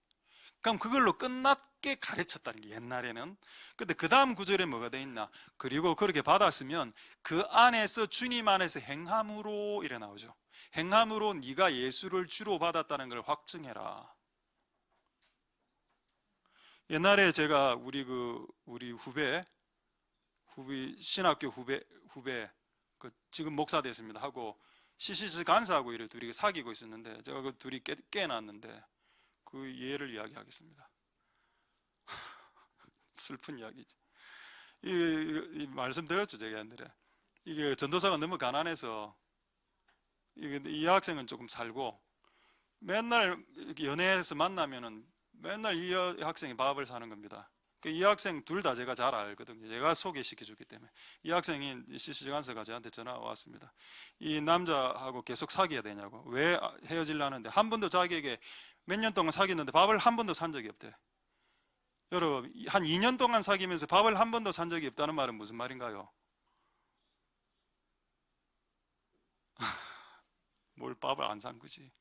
A: 그럼 그걸로 끝났게 가르쳤다는 게 옛날에는. 근데 그 다음 구절에 뭐가 돼 있나? 그리고 그렇게 받았으면 그 안에서 주님 안에서 행함으로 이래 나오죠. 행함으로 네가 예수를 주로 받았다는 걸 확증해라. 옛날에 제가 우리 후배 신학교 후배 지금 목사 됐습니다 하고 CCC 간사하고 이래 둘이 사귀고 있었는데, 제가 그 둘이 깨놨는데 그 예를 이야기하겠습니다. 슬픈 이야기지. 이 말씀드렸죠 제가 옛날에. 이게 전도사가 너무 가난해서 이 학생은 조금 살고, 맨날 이렇게 연애해서 만나면은 맨날 이 학생이 밥을 사는 겁니다. 이 학생 둘 다 제가 잘 알거든요. 제가 소개시켜 줬기 때문에. 이 학생이 CC간사가 저한테 전화 왔습니다. 이 남자하고 계속 사귀어야 되냐고. 왜 헤어지려는데 한 번도 자기에게 몇 년 동안 사귀었는데 밥을 한 번도 산 적이 없대. 여러분, 한 2년 동안 사귀면서 밥을 한 번도 산 적이 없다는 말은 무슨 말인가요? 뭘 밥을 안 산 거지.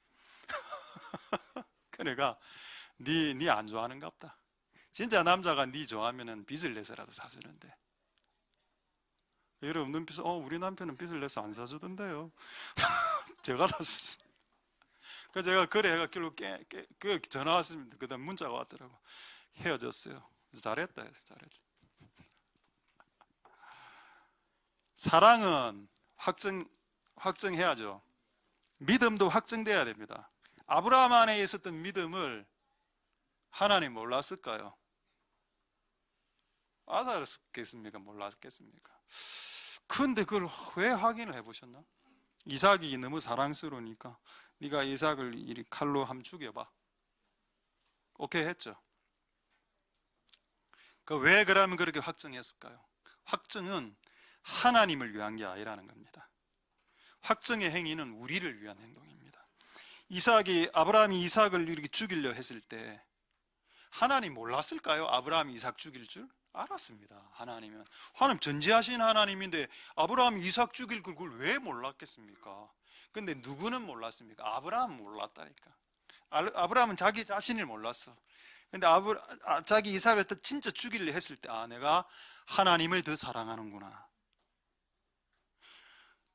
A: 그러니까 네 안 좋아하는가 보다. 진짜 남자가 네 좋아하면은 빚을 내서라도 사주는데. 여러분 눈빛은 우리 남편은 빚을 내서 안 사주던데요. 제가 다 사주. 그 제가 그래 해가 길로 그 전화 왔습니다. 그다음 문자가 왔더라고. 헤어졌어요. 잘했다 해서 잘했다. 사랑은 확정해야죠. 믿음도 확정돼야 됩니다. 아브라함 안에 있었던 믿음을 하나님 몰랐을까요? 알았겠습니까? 몰랐겠습니까? 근데 그걸 왜 확인을 해보셨나? 이삭이 너무 사랑스러우니까 네가 이삭을 이리 칼로 한번 죽여봐. 오케이 했죠. 왜 그러면 그렇게 확정했을까요? 확정은 하나님을 위한 게 아니라는 겁니다. 확정의 행위는 우리를 위한 행동입니다. 아브라함이 이삭을 이렇게 죽이려 했을 때 하나님 몰랐을까요? 아브라함이 이삭 죽일 줄? 알았습니다. 하나님 전지하신 하나님인데 아브라함이 이삭 죽일 걸 왜 몰랐겠습니까? 근데 누구는 몰랐습니까? 아브라함은 몰랐다니까. 아브라함은 자기 자신을 몰랐어. 근데 자기 이삭을 진짜 죽이려 했을 때 내가 하나님을 더 사랑하는구나.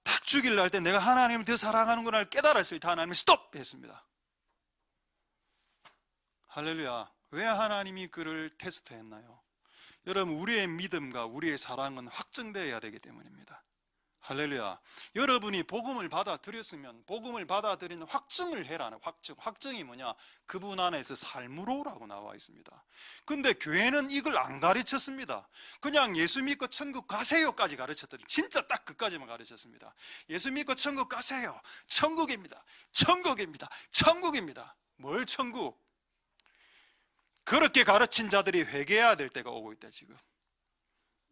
A: 딱 죽이려 할 때 내가 하나님을 더 사랑하는구나를 깨달았을 때 하나님이 스톱! 했습니다. 할렐루야. 왜 하나님이 그를 테스트했나요? 여러분, 우리의 믿음과 우리의 사랑은 확정되어야 되기 때문입니다. 할렐루야. 여러분이 복음을 받아들였으면 복음을 받아들이는 확증을 해라는 확증이 뭐냐? 그분 안에서 삶으로라고 나와 있습니다. 근데 교회는 이걸 안 가르쳤습니다. 그냥 예수 믿고 천국 가세요까지 가르쳤더니 진짜 딱 그까지만 가르쳤습니다. 예수 믿고 천국 가세요. 천국입니다. 천국입니다. 천국입니다. 뭘 천국? 그렇게 가르친 자들이 회개해야 될 때가 오고 있다 지금.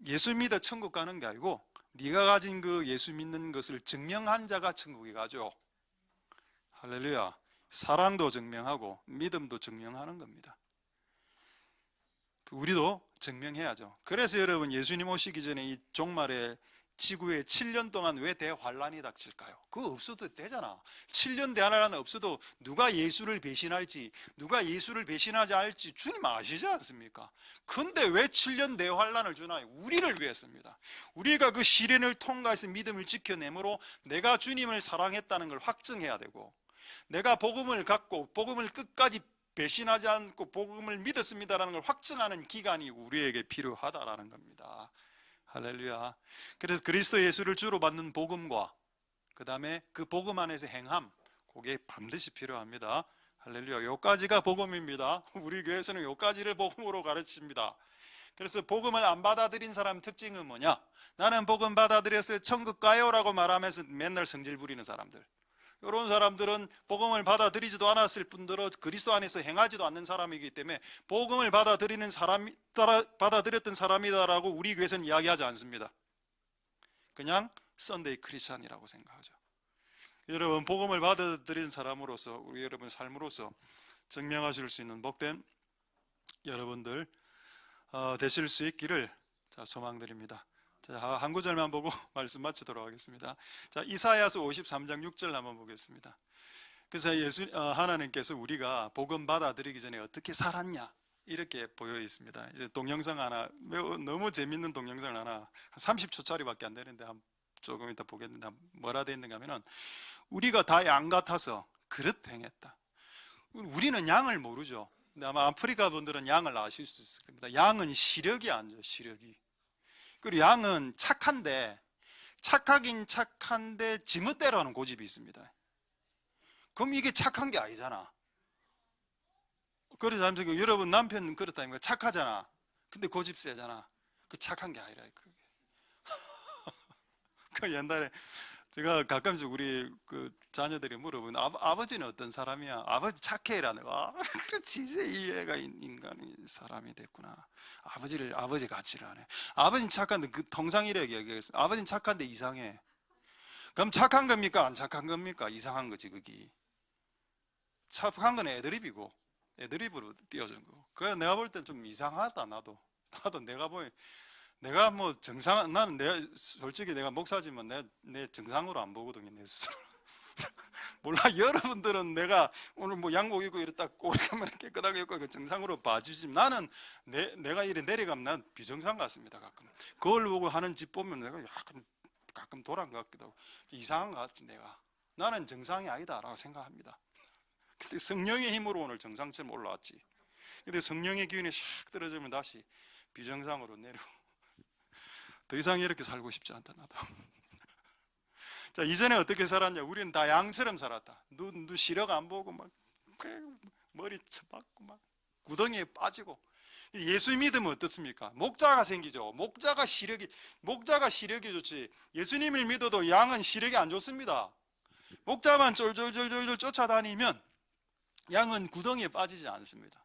A: 예수 믿어 천국 가는 게 아니고 네가 가진 그 예수 믿는 것을 증명한 자가 천국에 가죠. 할렐루야. 사랑도 증명하고 믿음도 증명하는 겁니다. 우리도 증명해야죠. 그래서 여러분, 예수님 오시기 전에 이 종말에 지구에 7년 동안 왜 대환란이 닥칠까요? 그거 없어도 되잖아. 7년 대환란 없어도 누가 예수를 배신할지, 누가 예수를 배신하지 않을지 주님 아시지 않습니까? 근데 왜 7년 대환란을 주나요? 우리를 위해서입니다. 우리가 그 시련을 통과해서 믿음을 지켜내므로 내가 주님을 사랑했다는 걸 확증해야 되고, 내가 복음을 갖고 복음을 끝까지 배신하지 않고 복음을 믿었습니다라는 걸 확증하는 기간이 우리에게 필요하다라는 겁니다. 할렐루야. 그래서 그리스도 예수를 주로 받는 복음과 그 다음에 그 복음 안에서 행함, 그게 반드시 필요합니다. 할렐루야. 요까지가 복음입니다. 우리 교회에서는 요까지를 복음으로 가르칩니다. 그래서 복음을 안 받아들인 사람 특징은 뭐냐? 나는 복음 받아들였어요, 천국 가요라고 말하면서 맨날 성질 부리는 사람들. 이런 사람들은 복음을 받아들이지도 않았을 뿐더러 그리스도 안에서 행하지도 않는 사람이기 때문에 복음을 받아들이는 사람이 받아들였던 사람이다라고 우리 교회에서는 이야기하지 않습니다. 그냥 썬데이 크리스찬이라고 생각하죠. 여러분, 복음을 받아들인 사람으로서 우리 여러분 삶으로서 증명하실 수 있는 복된 여러분들 되실 수 있기를 소망드립니다. 자, 한 구절만 보고 말씀 마치도록 하겠습니다. 자, 이사야서 53장 6절 한번 보겠습니다. 그래서 하나님께서 우리가 복음 받아들이기 전에 어떻게 살았냐 이렇게 보여 있습니다. 이제 동영상 하나, 너무 재밌는 동영상을 하나, 한 30초짜리밖에 안 되는데 조금 이따 보겠는데 뭐라 되어 있는가 하면은, 우리가 다 양 같아서 그릇 행했다. 우리는 양을 모르죠. 근데 아마 아프리카 분들은 양을 아실 수 있을 겁니다. 양은 시력이 안 좋아요, 시력이. 그리고 양은 착하긴 착한데 지멋대로 하는 고집이 있습니다. 그럼 이게 착한 게 아니잖아. 그래서 여러분 남편 그렇다니까, 착하잖아. 근데 고집 세잖아. 그 착한 게 아니라 그게. 그 옛날에 제가 가끔씩 우리 그 자녀들이 물어보는, 아버지는 어떤 사람이야? 아버지 착해라는 거. 그렇지, 이제 이 애가 인간이 사람이 됐구나. 아버지 가치를 하네. 아버지는 착한데, 그 통상이라고 얘기하겠습니다. 아버지는 착한데 이상해. 그럼 착한 겁니까? 안 착한 겁니까? 이상한 거지, 그게. 착한 건 애드립이고, 애드립으로 띄워준 거고. 그래, 내가 볼 땐 좀 이상하다. 나도 내가 보니, 내가 뭐 나는 솔직히 내가 목사지만 내 정상으로 안 보거든요, 내 스스로. 몰라, 여러분들은 내가 오늘 뭐 양복 입고 이랬다 꼬리가만 깨끗하게 입고 그 정상으로 봐주지. 나는 내가 이래 내려가면 난 비정상 같습니다. 가끔 그걸 보고 하는 집 보면 내가 약간 가끔 도란 것 같기도 하고 이상한 것 같아. 나는 정상이 아니다라고 생각합니다. 근데 성령의 힘으로 오늘 정상처럼 올라왔지. 근데 성령의 기운이 샥 떨어지면 다시 비정상으로 내려오고, 더 이상 이렇게 살고 싶지 않다, 나도. 자, 이전에 어떻게 살았냐? 우리는 다 양처럼 살았다. 눈 시력 안 보고 막 머리 쳐박고 막 구덩이에 빠지고. 예수 믿으면 어떻습니까? 목자가 생기죠. 목자가 시력이 좋지. 예수님을 믿어도 양은 시력이 안 좋습니다. 목자만 쫄쫄쫄쫄 쫓아다니면 양은 구덩이에 빠지지 않습니다.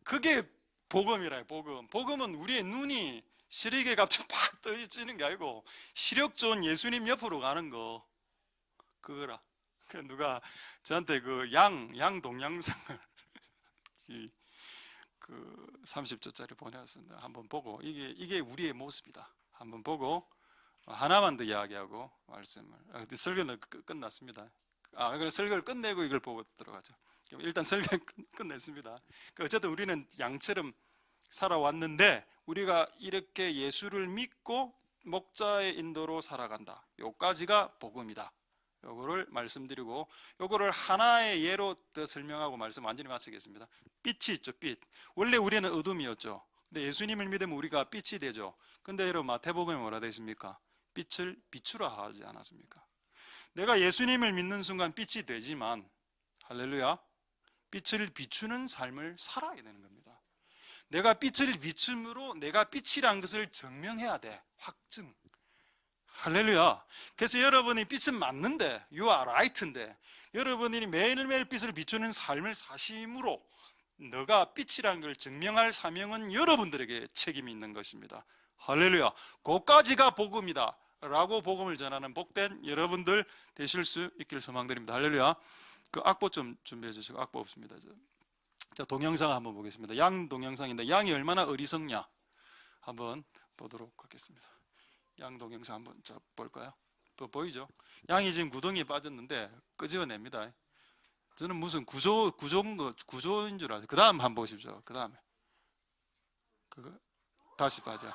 A: 그게 복음이라요, 복음. 복음은 우리의 눈이 시력에 갑자기 팍 떠지는 게 아니고 시력 좋은 예수님 옆으로 가는 거, 그거라. 누가 저한테 그 양 동영상을 그 30초짜리 보내왔습니다. 한번 보고, 이게 우리의 모습이다. 한번 보고 하나만 더 이야기하고 말씀을. 설교는 끝났습니다. 그럼 설교를 끝내고 이걸 보고 들어가죠. 일단 설교를 끝냈습니다. 어쨌든 우리는 양처럼 살아왔는데 우리가 이렇게 예수를 믿고 목자의 인도로 살아간다. 요까지가 복음이다. 요거를 말씀드리고, 요거를 하나의 예로 더 설명하고 말씀 완전히 마치겠습니다. 빛이 있죠, 빛. 원래 우리는 어둠이었죠. 근데 예수님을 믿으면 우리가 빛이 되죠. 근데 여러분, 마태복음에 뭐라 되어 있습니까? 빛을 비추라 하지 않았습니까? 내가 예수님을 믿는 순간 빛이 되지만, 할렐루야, 빛을 비추는 삶을 살아야 되는 겁니다. 내가 빛을 비춤으로 내가 빛이란 것을 증명해야 돼. 확증. 할렐루야. 그래서 여러분이 빛은 맞는데, you are right인데, 여러분이 매일매일 빛을 비추는 삶을 사심으로 너가 빛이란 걸 증명할 사명은 여러분들에게 책임이 있는 것입니다. 할렐루야. 그까지가 복음이다 라고 복음을 전하는 복된 여러분들 되실 수 있기를 소망드립니다. 할렐루야. 그 악보 좀 준비해 주시고. 악보 없습니다. 자, 동영상 한번 보겠습니다. 양 동영상인데 양이 얼마나 어리석냐 한번 보도록 하겠습니다. 양 동영상 한번 볼까요? 보이죠? 양이 지금 구덩이에 빠졌는데 끄집어냅니다. 저는 무슨 구조인 줄 알았어요. 그 다음 한번 보십시오. 그 다음에 다시 빠져.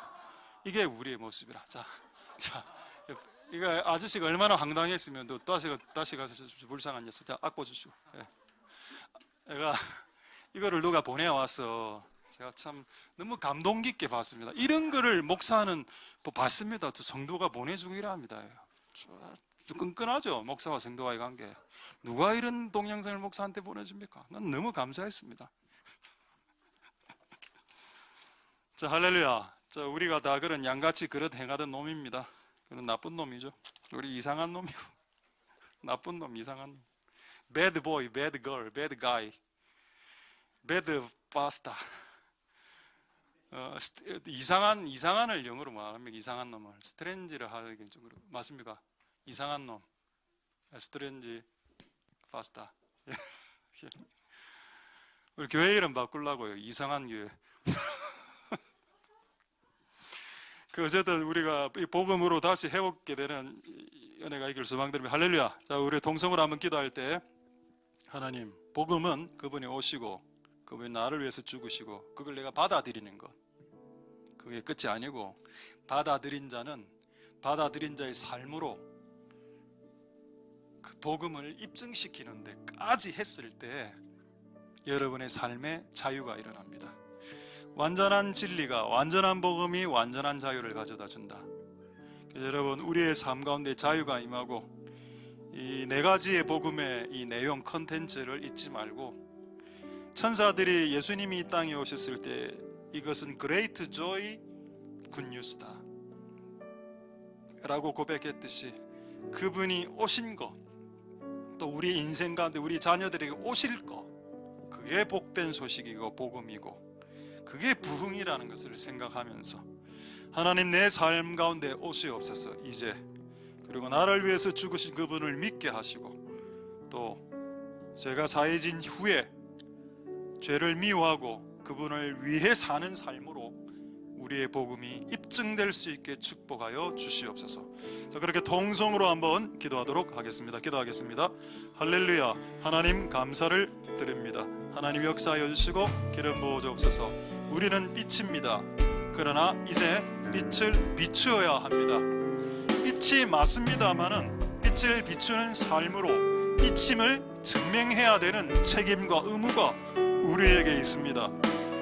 A: 이게 우리의 모습이라. 자, 이거 아저씨가 얼마나 황당했으면 또 다시 가서 불쌍한 녀석. 자, 악보 주시고. 내가 이거를 누가 보내와서 제가 참 너무 감동 깊게 봤습니다. 이런 거를 목사는 봤습니다. 또 성도가 보내주고 이랍니다. 끈끈하죠. 목사와 성도와의 관계. 누가 이런 동영상을 목사한테 보내줍니까? 난 너무 감사했습니다. 자, 할렐루야. 자, 우리가 다 그런 양같이 그릇 행하던 놈입니다. 그런 나쁜 놈이죠. 우리 이상한 놈이고 나쁜 놈, 이상한 놈. Bad boy, bad girl, bad guy, bad pasta. 이상한을 영어로 말하면 이상한 놈을 스트레인지를 하는 좀 맞습니까? 이상한 놈, 스트레인지 파스타. 우리 교회 이름 바꾸려고요. 이상한 교회. 어쨌든 우리가 이 복음으로 다시 회복게 되는 은혜가 있기를 소망드립니다. 할렐루야. 자, 우리 동성으로 한번 기도할 때, 하나님, 복음은 그분이 오시고 그분이 나를 위해서 죽으시고 그걸 내가 받아들이는 것, 그게 끝이 아니고 받아들인 자는 받아들인 자의 삶으로 그 복음을 입증시키는 데까지 했을 때 여러분의 삶에 자유가 일어납니다. 완전한 진리가, 완전한 복음이 완전한 자유를 가져다 준다. 여러분, 우리의 삶 가운데 자유가 임하고 이 네 가지의 복음의 이 내용 컨텐츠를 잊지 말고, 천사들이 예수님이 이 땅에 오셨을 때 이것은 Great Joy, Good News다 라고 고백했듯이 그분이 오신 것, 또 우리 인생 가운데 우리 자녀들에게 오실 것, 그게 복된 소식이고 복음이고 그게 부흥이라는 것을 생각하면서 하나님, 내 삶 가운데 오시옵소서. 이제 그리고 나를 위해서 죽으신 그분을 믿게 하시고, 또 제가 사해진 후에 죄를 미워하고 그분을 위해 사는 삶으로 우리의 복음이 입증될 수 있게 축복하여 주시옵소서. 자, 그렇게 통성으로 한번 기도하도록 하겠습니다. 기도하겠습니다. 할렐루야. 하나님, 감사를 드립니다. 하나님, 역사하여 주시고 기름 부어 주옵소서. 우리는 빛입니다. 그러나 이제 빛을 비추어야 합니다. 빛이 맞습니다마는 빛을 비추는 삶으로 비침을 증명해야 되는 책임과 의무가 우리에게 있습니다.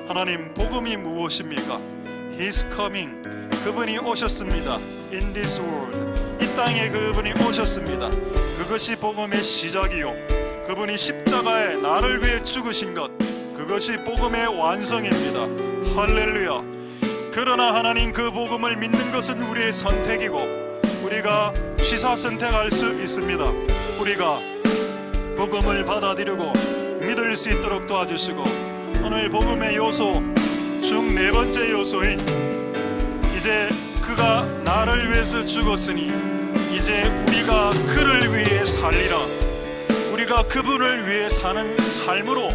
A: 하나님, 복음이 무엇입니까? He's coming. 그분이 오셨습니다. In this world. 이 땅에 그분이 오셨습니다. 그것이 복음의 시작이요, 그분이 십자가에 나를 위해 죽으신 것, 그것이 복음의 완성입니다. 할렐루야. 그러나 하나님, 그 복음을 믿는 것은 우리의 선택이고 우리가 취사 선택할 수 있습니다. 우리가 복음을 받아들이고 믿을 수 있도록 도와주시고, 오늘 복음의 요소 중 네 번째 요소인 이제 그가 나를 위해서 죽었으니 이제 우리가 그를 위해 살리라, 우리가 그분을 위해 사는 삶으로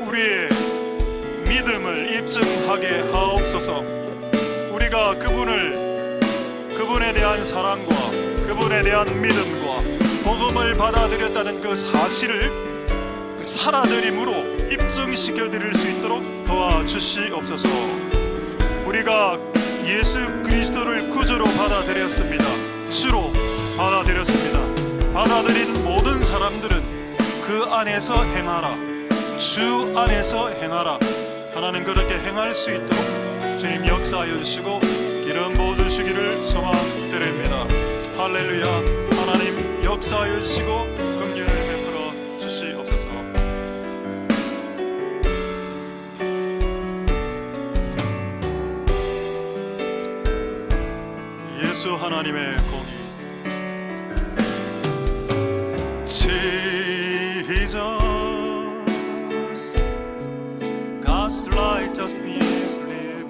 A: 우리의 믿음을 입증하게 하옵소서. 우리가 그분에 대한 사랑과 그분에 대한 믿음과 복음을 받아들였다는 그 사실을 살아들임으로 입증시켜 드릴 수 있도록 도와주시옵소서. 우리가 예수 그리스도를 구주로 받아들였습니다. 주로 받아들였습니다. 받아들인 모든 사람들은 그 안에서 행하라, 주 안에서 행하라. 하나님, 그렇게 행할 수 있도록 주님 역사하여 주시고 기름 부어 주시기를 소망드립니다. 할렐루야. 하나님, 역사하여 주시고 긍휼을 베풀어 주시옵소서. 예수 하나님의 공의, Jesus, God's righteousness living.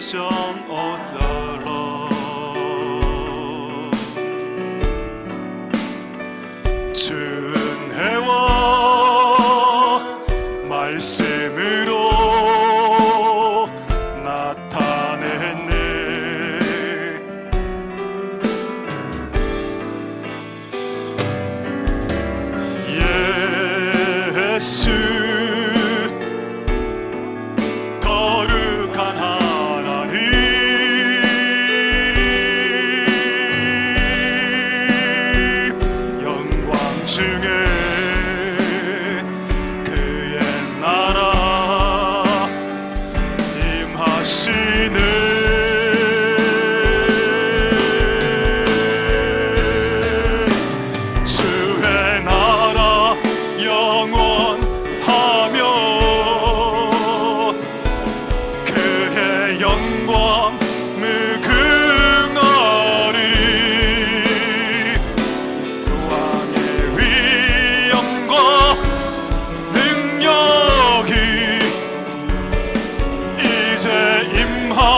A: salvation of the Lord. 주 은혜와 말씀으로 나타냈네. 예수 거룩한 하나님, 영광 중에 그의 나라 임하시네. 주의 나라 영원하며 그의 영광 무궁하리. 왕의 위엄과 능력이 이제 임하였으니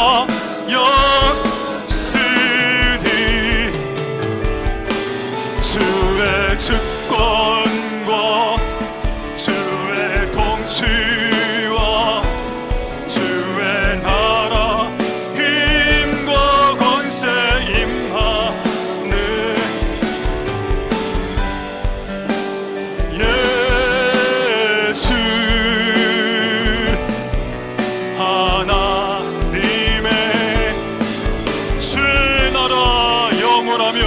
A: 주의 주권과 주의 통치와 주의 나라 힘과 권세 임하네. 예수 하나님의 주의 나라 영원하며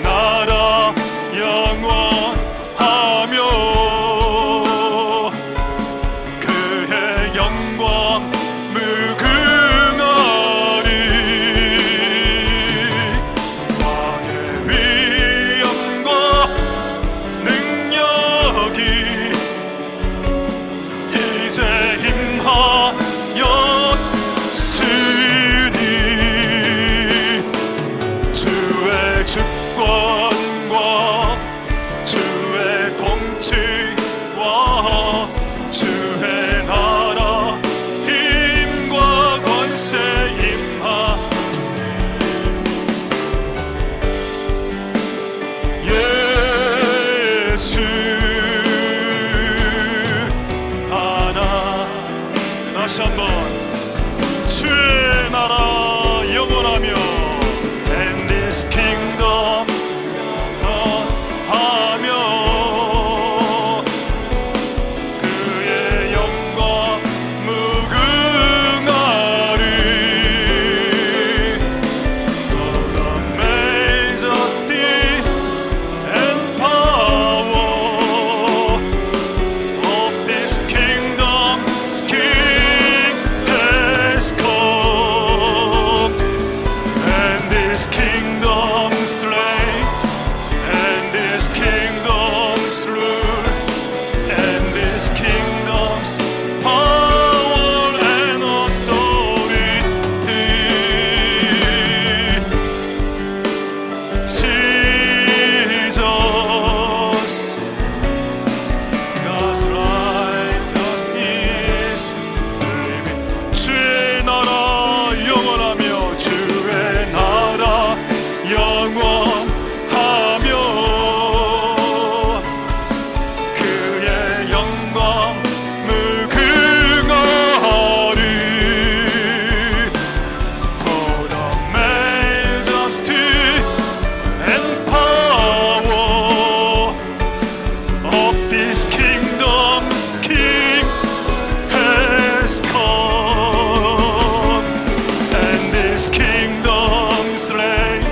A: 나라 영원하며 그의 영광 무궁하리. 왕의 위엄과 능력이 이제 임하였으니 주의 주권과 주의 통치와 주의 나라 힘과 권세 예수 하나. 다시 한번 주의 나라 영원하며 and this kingdom 하며 그의 영광 무궁하리. God of majesty and power of this kingdom's King has come, and this kingdom slain, and this kingdom's rule, and this kingdom's power and authority. Jesus, God's righteousness, 주의 나라 영원하며 주의 나라 영원하며 그의 영광 무궁하리. For the majesty and power of this kingdom's King has come, and this kingdom slain,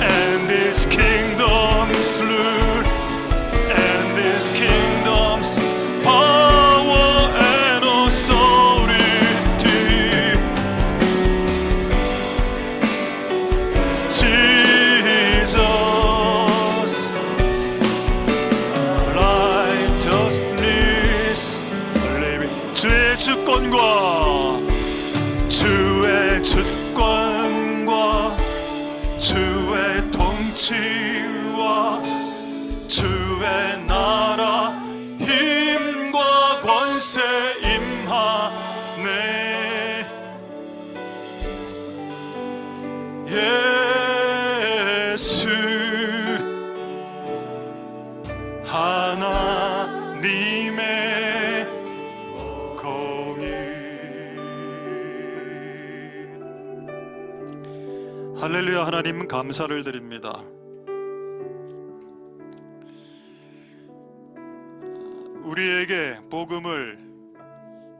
A: and this kingdom slew, and this kingdom's power and authority. Jesus, righteousness, 주의 주권과 주의 주권과 주의 통치와 주의 나라 힘과 권세 임하네. 하나님의 공의. 할렐루야. 하나님 감사를 드립니다. 우리에게 복음을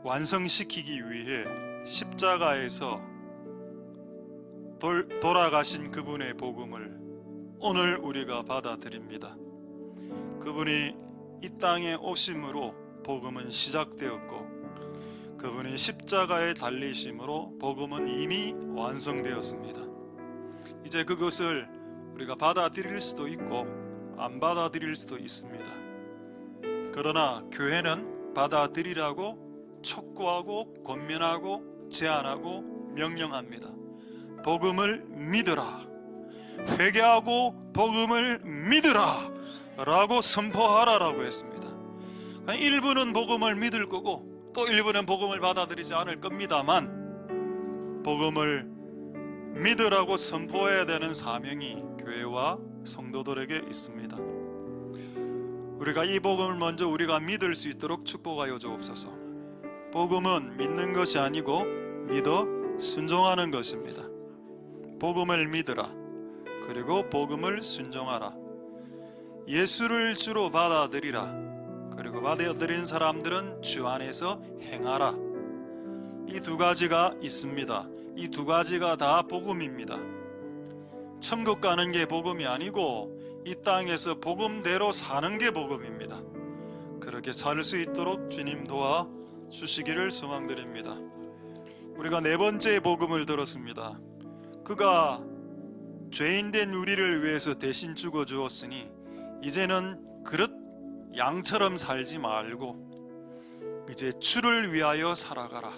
A: 완성시키기 위해 십자가에서 돌아가신 그분의 복음을 오늘 우리가 받아들입니다. 그분이 이 땅에 오심으로 복음은 시작되었고, 그분이 십자가에 달리심으로 복음은 이미 완성되었습니다. 이제 그것을 우리가 받아들일 수도 있고 안 받아들일 수도 있습니다. 그러나 교회는 받아들이라고 촉구하고 권면하고 제안하고 명령합니다. 복음을 믿으라, 회개하고 복음을 믿으라 라고 선포하라라고 했습니다. 일부는 복음을 믿을 거고 또 일부는 복음을 받아들이지 않을 겁니다만, 복음을 믿으라고 선포해야 되는 사명이 교회와 성도들에게 있습니다. 우리가 이 복음을 먼저 우리가 믿을 수 있도록 축복하여 주옵소서. 복음은 믿는 것이 아니고 믿어 순종하는 것입니다. 복음을 믿으라, 그리고 복음을 순종하라. 예수를 주로 받아들이라, 그리고 받아들인 사람들은 주 안에서 행하라. 이 두 가지가 있습니다. 이 두 가지가 다 복음입니다. 천국 가는 게 복음이 아니고 이 땅에서 복음대로 사는 게 복음입니다. 그렇게 살 수 있도록 주님 도와 주시기를 소망드립니다. 우리가 네 번째 복음을 들었습니다. 그가 죄인된 우리를 위해서 대신 죽어 주었으니 이제는 그릇 양처럼 살지 말고 이제 주를 위하여 살아가라.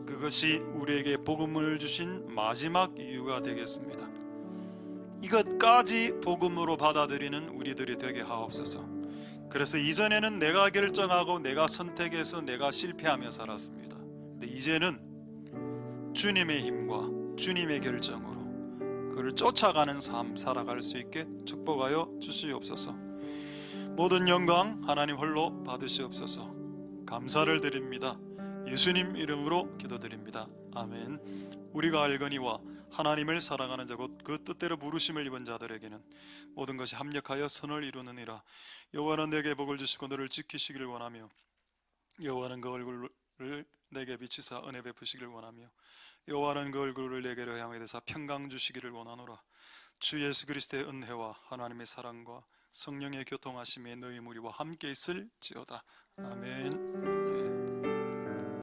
A: 그것이 우리에게 복음을 주신 마지막 이유가 되겠습니다. 이것까지 복음으로 받아들이는 우리들이 되게 하옵소서. 그래서 이전에는 내가 결정하고 내가 선택해서 내가 실패하며 살았습니다. 근데 이제는 주님의 힘과 주님의 결정으로 그를 쫓아가는 삶 살아갈 수 있게 축복하여 주시옵소서. 모든 영광 하나님 홀로 받으시옵소서. 감사를 드립니다. 예수님 이름으로 기도드립니다. 아멘. 우리가 알거니와 하나님을 사랑하는 자 곧 그 뜻대로 부르심을 입은 자들에게는 모든 것이 합력하여 선을 이루느니라. 여호와는 내게 복을 주시고 너를 지키시기를 원하며, 여호와는 그 얼굴을 내게 비치사 은혜 베푸시기를 원하며, 여호와는 그 얼굴을 내게로 향해 대사 평강 주시기를 원하노라. 주 예수 그리스도의 은혜와 하나님의 사랑과 성령의 교통하심에 너희 무리와 함께 있을지어다. 아멘.